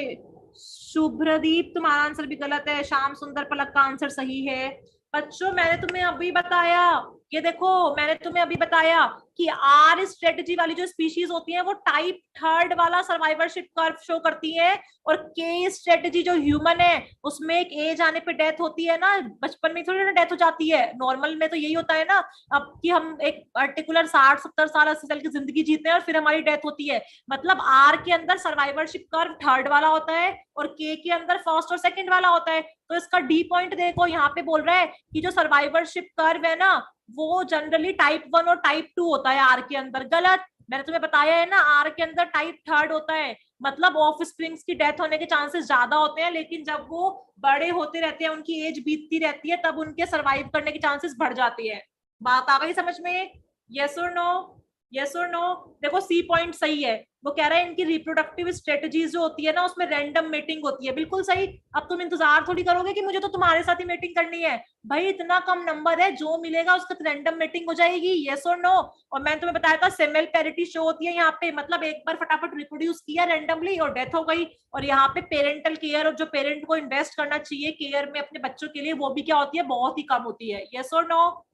शुभ्रदीप तुम्हारा आंसर भी गलत है। श्याम सुंदर पलक का आंसर सही है। बच्चों मैंने तुम्हें अभी बताया, ये देखो मैंने तुम्हें अभी बताया कि आर स्ट्रेटजी वाली जो स्पीशीज होती है वो टाइप थर्ड वाला सर्वाइवरशिप कर्व शो करती है, और के स्ट्रेटजी जो ह्यूमन है उसमें एक एज आने पे डेथ होती है ना, बचपन में थोड़ी ना डेथ हो जाती है, नॉर्मल में तो यही होता है ना। अब कि हम एक पर्टिकुलर 60 70 साल 80 साल की जिंदगी जीते हैं और फिर हमारी डेथ होती है। मतलब आर के अंदर सर्वाइवरशिप कर्व थर्ड वाला होता है और के अंदर फर्स्ट और सेकंड वाला होता है। तो इसका डी पॉइंट देखो, यहाँ पे बोल रहा है कि जो सर्वाइवरशिप कर्व है ना वो जनरली टाइप 1 और टाइप 2 होता है आर के अंदर। गलत, मैंने तुम्हें बताया है ना आर के अंदर टाइप थर्ड होता है। मतलब ऑफ स्प्रिंग्स की डेथ होने के चांसेस ज्यादा होते हैं, लेकिन जब वो बड़े होते रहते हैं, उनकी एज बीतती रहती है, तब उनके सर्वाइव करने की चांसेस बढ़ जाती है। बात आ गई समझ में? यस और नो? यस और नो? देखो सी पॉइंट सही है, वो कह रहा है इनकी रिप्रोडक्टिव स्ट्रेटजीज जो होती है ना उसमें रैंडम मेटिंग होती है। बिल्कुल सही। अब तुम इंतजार थोड़ी करोगे कि मुझे तो तुम्हारे साथ ही मीटिंग करनी है। भाई इतना कम नंबर है, जो मिलेगा उसका रैंडम मीटिंग हो जाएगी। यस और नो? और मैंने तुम्हें बताया था सेमेल पैरिटी शो होती है यहाँ पे, मतलब एक बार फटाफट रिप्रोड्यूस किया रैंडमली और डेथ हो गई। और यहाँ पे पेरेंटल केयर और जो पेरेंट को इन्वेस्ट करना चाहिए केयर में अपने बच्चों के लिए, वो भी क्या होती है, बहुत ही कम होती है। यस और नो?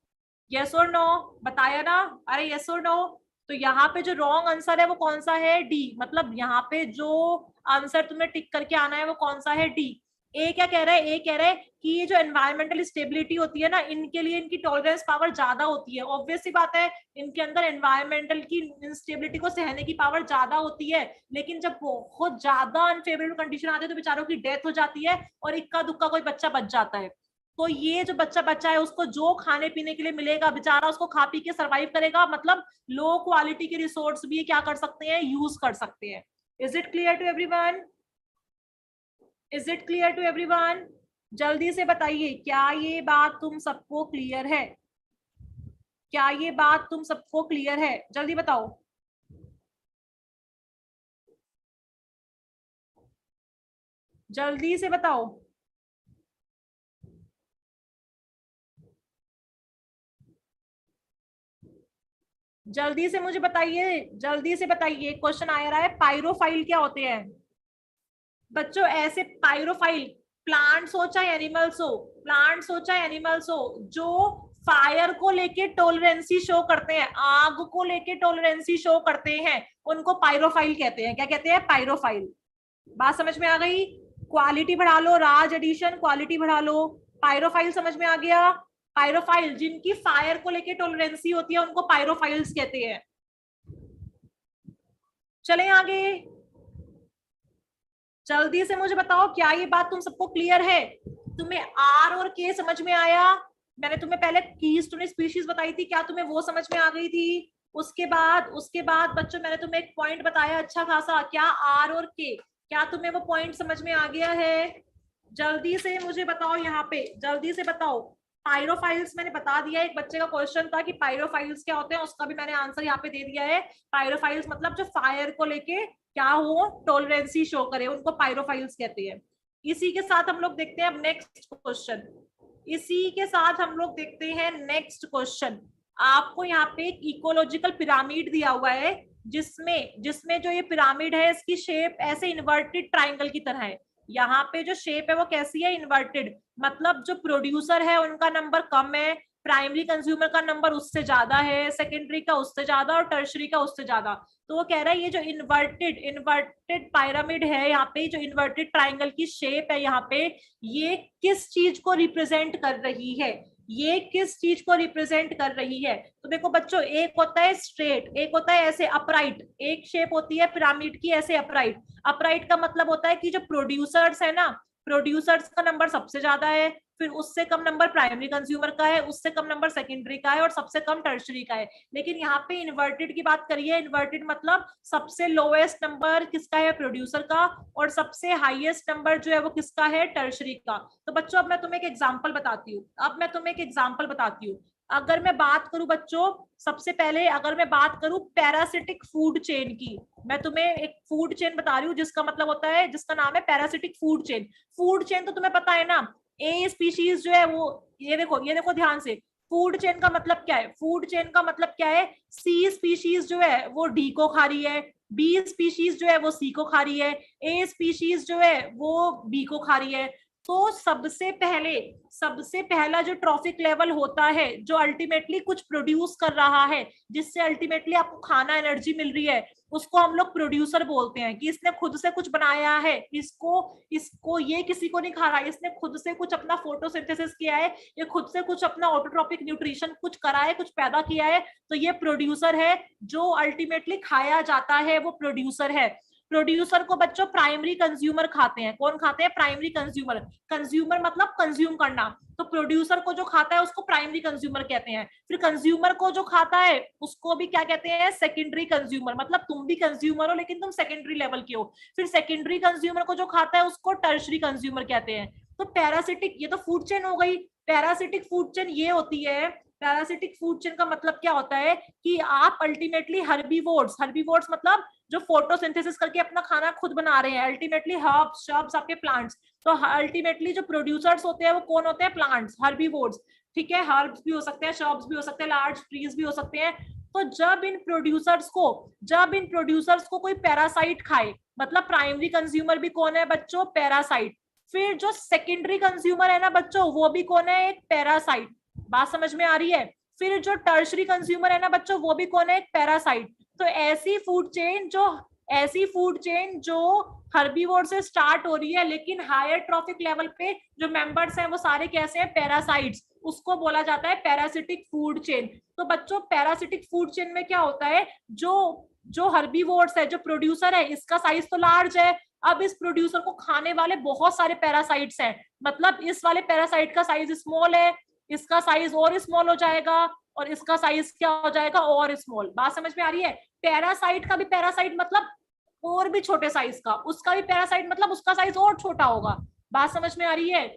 यस और नो? बताया ना? अरे यस और नो? तो यहाँ पे जो रॉन्ग आंसर है वो कौन सा है? डी। मतलब यहाँ पे जो आंसर तुम्हें टिक करके आना है वो कौन सा है? डी। ए क्या कह रहा है? ए कह रहा है कि ये जो एनवायरमेंटल स्टेबिलिटी होती है ना, इनके लिए इनकी टॉलरेंस पावर ज्यादा होती है। ऑब्वियस सी बात है, इनके अंदर एनवायरमेंटल की इंस्टेबिलिटी को सहने की पावर ज्यादा होती है। लेकिन जब बहुत ज्यादा अनफेवरेबल कंडीशन आती है तो बेचारों की डेथ हो जाती है और इक्का दुक्का कोई बच्चा बच जाता है। तो ये जो बच्चा बच्चा है उसको जो खाने पीने के लिए मिलेगा बेचारा उसको खा पी के सरवाइव करेगा। मतलब लो क्वालिटी के रिसोर्स भी क्या कर सकते हैं, यूज कर सकते हैं। Is it clear to everyone? Is it clear to everyone? जल्दी से बताइए, क्या ये बात तुम सबको क्लियर है? क्या ये बात तुम सबको क्लियर है? जल्दी बताओ। जल्दी से बताओ। जल्दी से मुझे बताइए, जल्दी से बताइए। क्वेश्चन आ रहा है पायरोफाइल क्या होते हैं? बच्चों ऐसे पायरोफाइल, प्लांट्स हो चाहे एनिमल्स हो, प्लांट्स हो चाहे एनिमल्स हो, जो फायर को लेके टॉलरेंसी शो करते हैं, आग को लेके टॉलरेंसी शो करते हैं, उनको पायरोफाइल कहते हैं। क्या कहते हैं? पायरोफाइल। बात समझ में आ गई? क्वालिटी बढ़ा लो, राज एडिशन क्वालिटी बढ़ा लो। पायरोफाइल समझ में आ गया? पायरोफाइल जिनकी फायर को लेके टॉलरेंसी होती है उनको पायरोफाइल्स कहते हैं। चले आगे। जल्दी से मुझे बताओ, क्या ये बात तुम सबको क्लियर है? तुम्हें आर और के समझ में आया? मैंने तुम्हें पहले कीस्टोन स्पीशीज बताई थी, क्या तुम्हें वो समझ में आ गई थी? उसके बाद बच्चों मैंने तुम्हें एक पॉइंट बताया अच्छा खासा, क्या आर और के, क्या तुम्हें वो पॉइंट समझ में आ गया है? जल्दी से मुझे बताओ, यहाँ पे जल्दी से बताओ। पायरोफाइल्स मैंने बता दिया, एक बच्चे का क्वेश्चन था कि पायरोफाइल्स क्या होते हैं, उसका भी मैंने आंसर यहाँ पे दे दिया है। पायरोफाइल्स मतलब जो फायर को लेके क्या हो, टॉलरेंसी शो करे, उनको पायरोफाइल्स कहते हैं। इसी के साथ हम लोग देखते हैं अब नेक्स्ट क्वेश्चन। इसी के साथ हम लोग देखते हैं नेक्स्ट क्वेश्चन। आपको यहाँ पे एक इकोलॉजिकल पिरामिड दिया हुआ है, जिसमें जिसमें जो ये पिरामिड है इसकी शेप ऐसे इन्वर्टेड ट्राइंगल की तरह है। यहाँ पे जो शेप है वो कैसी है, इन्वर्टेड, मतलब जो प्रोड्यूसर है उनका नंबर कम है, प्राइमरी कंज्यूमर का नंबर उससे ज्यादा है, सेकेंडरी का उससे ज्यादा और टर्शरी का उससे ज्यादा। तो वो कह रहा है ये जो इन्वर्टेड इन्वर्टेड पिरामिड है, यहाँ पे जो इन्वर्टेड ट्राइंगल की शेप है यहाँ पे, ये किस चीज को रिप्रेजेंट कर रही है, ये किस चीज को रिप्रेजेंट कर रही है। तो देखो बच्चों, एक होता है स्ट्रेट, एक होता है ऐसे अपराइट, एक शेप होती है पिरामिड की ऐसे अपराइट। अपराइट का मतलब होता है कि जो प्रोड्यूसर्स है ना, प्रोड्यूसर्स का नंबर सबसे ज्यादा है, फिर उससे कम नंबर प्राइमरी कंज्यूमर का है, उससे कम नंबर सेकेंडरी का है और सबसे कम टर्शरी का है। लेकिन यहाँ पे इन्वर्टेड की बात करिए, इन्वर्टेड मतलब सबसे लोएस्ट नंबर किसका है, प्रोड्यूसर का, और सबसे हाईएस्ट नंबर जो है वो किसका है, टर्शरी का। तो बच्चों अब मैं तुम्हें एक एग्जांपल बताती हूँ, अगर मैं बात करूं बच्चों, सबसे पहले अगर मैं बात करूं पैरासिटिक फूड चेन की, मैं तुम्हें एक फूड चेन बता रही हूँ जिसका मतलब होता है, जिसका नाम है parasitic food chain. Food chain तो तुम्हें पता है ना, ए स्पीशीज जो है वो, ये देखो ध्यान से, फूड चेन का मतलब क्या है, फूड चेन का मतलब क्या है, सी स्पीशीज जो है वो डी को खा रही है, बी स्पीशीज जो है वो सी को खा रही है, ए स्पीशीज जो है वो बी को खा रही है। तो सबसे पहला जो ट्रॉफिक लेवल होता है, जो अल्टीमेटली कुछ प्रोड्यूस कर रहा है, जिससे अल्टीमेटली आपको खाना एनर्जी मिल रही है, उसको हम लोग प्रोड्यूसर बोलते हैं, कि इसने खुद से कुछ बनाया है, इसको ये किसी को नहीं खा रहा है, इसने खुद से कुछ अपना फोटोसिंथेसिस किया है, ये खुद से कुछ अपना ऑटोट्रॉपिक न्यूट्रिशन कुछ करा है, कुछ पैदा किया है, तो ये प्रोड्यूसर है। जो अल्टीमेटली खाया जाता है वो प्रोड्यूसर है। प्रोड्यूसर को बच्चों प्राइमरी कंज्यूमर खाते हैं, कौन खाते हैं, प्राइमरी कंज्यूमर, कंज्यूमर मतलब कंज्यूम करना, तो प्रोड्यूसर को जो खाता है उसको प्राइमरी कंज्यूमर कहते हैं। फिर कंज्यूमर को जो खाता है उसको भी क्या कहते हैं, सेकेंडरी कंज्यूमर, मतलब तुम भी कंज्यूमर हो लेकिन तुम सेकेंडरी लेवल के हो। फिर सेकेंडरी कंज्यूमर को जो खाता है उसको टर्शरी कंज्यूमर कहते हैं। तो पैरासिटिक, ये तो फूड चेन हो गई। पैरासिटिक फूड चेन ये होती है, पैरासिटिक फूड चेन का मतलब क्या होता है कि आप अल्टीमेटली हर्बीवोर्स, हर्बीवोर्स मतलब जो फोटोसिंथेसिस करके अपना खाना खुद बना रहे हैं, अल्टीमेटली हर्ब्स, शर्ब्स आपके प्लांट्स, तो अल्टीमेटली जो प्रोड्यूसर्स होते हैं वो कौन होते हैं, प्लांट्स, हर्बीवोर्स, ठीक है, हर्ब्स भी हो सकते हैं, शर्ब्स भी हो सकते हैं, लार्ज ट्रीज भी हो सकते हैं। तो जब इन प्रोड्यूसर्स को कोई पैरासाइट खाए, मतलब प्राइमरी कंज्यूमर भी कौन है बच्चों, पैरासाइट, फिर जो सेकेंडरी कंज्यूमर है ना बच्चों, वो भी कौन है, एक पैरासाइट, बात समझ में आ रही है। फिर जो टर्शरी कंज्यूमर है ना बच्चों, वो भी कौन है, एक पैरासाइट। तो ऐसी फूड चेन जो हर्बीवोर से स्टार्ट हो रही है, लेकिन हायर ट्रॉफिक लेवल पे जो मेंबर्स हैं वो सारे कैसे हैं, पैरासाइट्स, उसको बोला जाता है पैरासिटिक फूड चेन। तो बच्चों पैरासिटिक फूड चेन में क्या होता है, जो हर्बीवोर्स है, जो प्रोड्यूसर है, इसका साइज तो लार्ज है, अब इस प्रोड्यूसर को खाने वाले बहुत सारे पैरासाइट्स हैं, मतलब इस वाले पैरासाइट का साइज स्मॉल है, इसका साइज और स्मॉल हो जाएगा, और इसका साइज क्या हो जाएगा, और स्मॉल। बात समझ में आ रही है। पैरासाइट का भी पैरासाइट मतलब और भी छोटे साइज का, उसका भी पैरासाइट मतलब उसका साइज और छोटा होगा। बात समझ में आ रही है।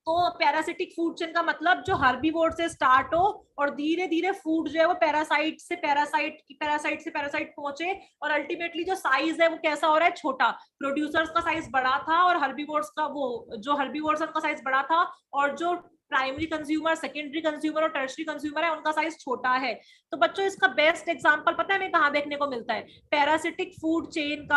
तो पैरासिटिक फूड चेन का मतलब जो हर्बीवोर से स्टार्ट हो और धीरे धीरे फूड जो है वो पैरासाइट से पैरासाइट पहुंचे, और अल्टीमेटली जो साइज है वो कैसा हो रहा है, छोटा। प्रोड्यूसर्स का साइज बड़ा था और हर्बीवोर्स का, वो जो हर्बीवोर्स का साइज बड़ा था, और जो प्राइमरी कंज्यूमर, सेकेंडरी कंज्यूमर और टर्शरी कंज्यूमर है उनका साइज छोटा है। तो बच्चों इसका बेस्ट एग्जांपल पता है हमें कहाँ देखने को मिलता है, पैरासिटिक फूड चेन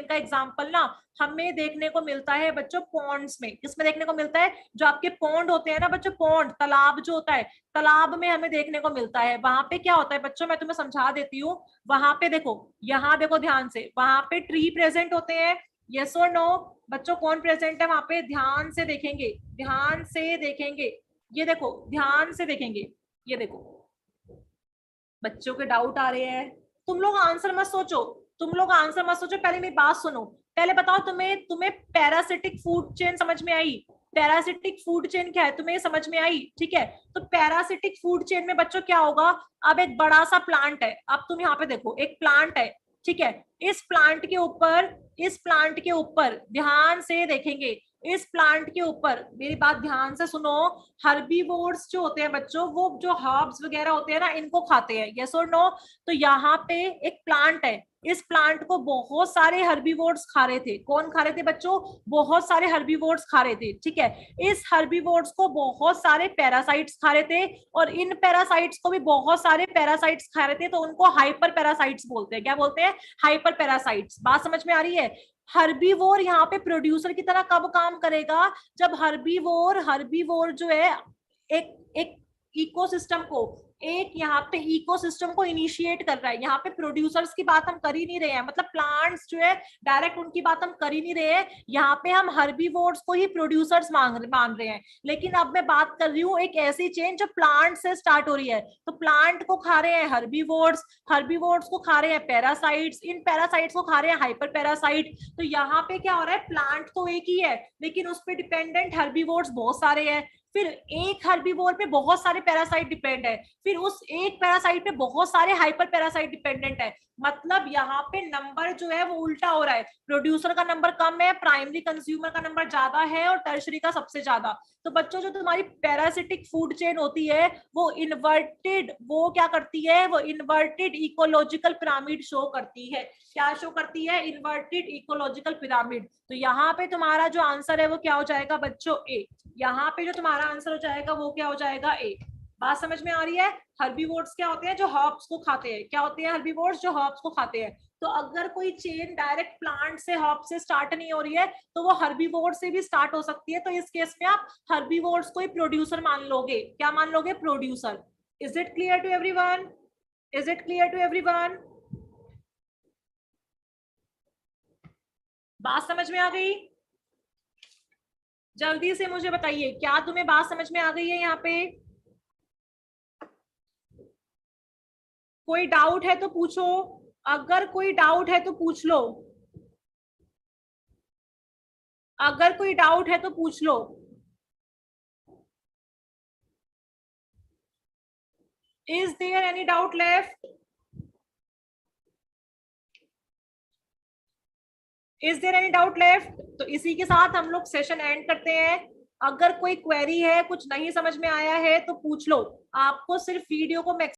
का एग्जांपल ना हमें देखने को मिलता है बच्चों पॉन्ड्स में। किसमें देखने को मिलता है, जो आपके पॉन्ड होते हैं ना बच्चों, पॉन्ड तालाब जो होता है, तालाब में हमें देखने को मिलता है। वहां पे क्या होता है बच्चों, मैं तुम्हें समझा देती हूँ। वहां पे देखो, यहाँ देखो ध्यान से, वहां पे ट्री प्रेजेंट होते हैं, यस और नो बच्चों, कौन प्रेजेंट है वहां पे, ध्यान से देखेंगे, ये देखो ध्यान से देखेंगे, ये देखो बच्चों के डाउट आ रहे हैं, तुम लोग आंसर मत सोचो, पहले मेरी बात सुनो। पहले बताओ तुम्हें पैरासिटिक फूड चेन समझ में आई, पैरासिटिक फूड चेन क्या है तुम्हें समझ में आई, ठीक है। तो पैरासिटिक फूड चेन में बच्चों क्या होगा, अब एक बड़ा सा प्लांट है, अब तुम यहाँ पे देखो एक प्लांट है, ठीक है, इस प्लांट के ऊपर ध्यान से देखेंगे, इस प्लांट के ऊपर, मेरी बात ध्यान से सुनो, हर्बीवोर्स जो होते हैं बच्चों, वो जो हर्ब्स वगैरह होते हैं ना, इनको खाते हैं, यस और नो? तो यहाँ पे एक प्लांट है, इस प्लांट को बहुत सारे हर्बीवोर्स खा रहे थे। कौन खा रहे थे बच्चों? बहुत सारे हर्बीवोर्स खा रहे थे, ठीक है। इस हर्बीवोर्स को बहुत सारे पैरासाइट्स खा रहे थे, और इन पैरासाइट्स को भी बहुत सारे पैरासाइट्स खा रहे थे, तो उनको हाइपर पैरासाइट्स बोलते हैं। क्या बोलते हैं? Hyper parasites. बात समझ में आ रही है? हर्बीवोर यहाँ पे प्रोड्यूसर की तरह कब काम करेगा? जब हर्बीवोर जो है एक एक इकोसिस्टम को, एक यहाँ पे इकोसिस्टम को इनिशिएट कर रहा है। यहाँ पे प्रोड्यूसर्स की बात हम कर ही नहीं रहे हैं, मतलब प्लांट्स जो है डायरेक्ट उनकी बात हम कर ही नहीं रहे हैं, यहाँ पे हम हर्बीवोर्स को ही प्रोड्यूसर्स मान रहे हैं। लेकिन अब मैं बात कर रही हूँ एक ऐसी चेन जो प्लांट से स्टार्ट हो रही है, तो प्लांट को खा रहे हैं हर्बीवोर्स, हर्बीवोर्स को खा रहे हैं पैरासाइट्स, इन पैरासाइट्स को खा रहे हैं हाइपर पैरासाइट। तो यहाँ पे क्या हो रहा है? प्लांट तो एक ही है, लेकिन उस पर डिपेंडेंट हर्बीवोर्स बहुत सारे हैं। फिर एक हर्बीवोर पे बहुत सारे पैरासाइट डिपेंड है, फिर उस एक पैरासाइट पे बहुत सारे हाइपर पैरासाइट डिपेंडेंट है। मतलब यहाँ पे नंबर जो है वो उल्टा हो रहा है, प्रोड्यूसर का नंबर कम है, प्राइमरी कंज्यूमर का नंबर ज्यादा है, और टर्शरी का सबसे ज्यादा। तो बच्चों जो तुम्हारी पैरासिटिक फूड चेन होती है वो इन्वर्टेड, वो क्या करती है? वो इन्वर्टेड इकोलॉजिकल पिरामिड शो करती है। क्या शो करती है? Inverted ecological pyramid. तो यहाँ पे तुम्हारा जो आंसर है वो क्या हो जाएगा बच्चों? ए। यहाँ पे जो तुम्हारा आंसर हो जाएगा वो क्या हो जाएगा? ए। बात समझ में आ रही है? हर्बीवोर्स क्या होते हैं? जो हर्ब्स को खाते हैं। क्या होते हैं हर्बीवोर्स? जो हर्ब्स को खाते हैं। तो अगर कोई चेन डायरेक्ट प्लांट से, हर्ब से स्टार्ट नहीं हो रही है, तो वो हर्बीवोर से भी स्टार्ट हो सकती है। तो इस केस में आप हर्बीवोर्स को ही प्रोड्यूसर मान लोगे। क्या मान लोगे? Producer. Is it clear to everyone? Is it clear to everyone? बात समझ में आ गई? जल्दी से मुझे बताइए, क्या तुम्हें बात समझ में आ गई है? यहाँ पे कोई डाउट है तो पूछो, अगर कोई डाउट है तो पूछ लो, अगर कोई डाउट है तो पूछ लो। Is there any doubt left? Is there any doubt left? तो इसी के साथ हम लोग सेशन एंड करते हैं। अगर कोई क्वेरी है, कुछ नहीं समझ में आया है तो पूछ लो। आपको सिर्फ वीडियो को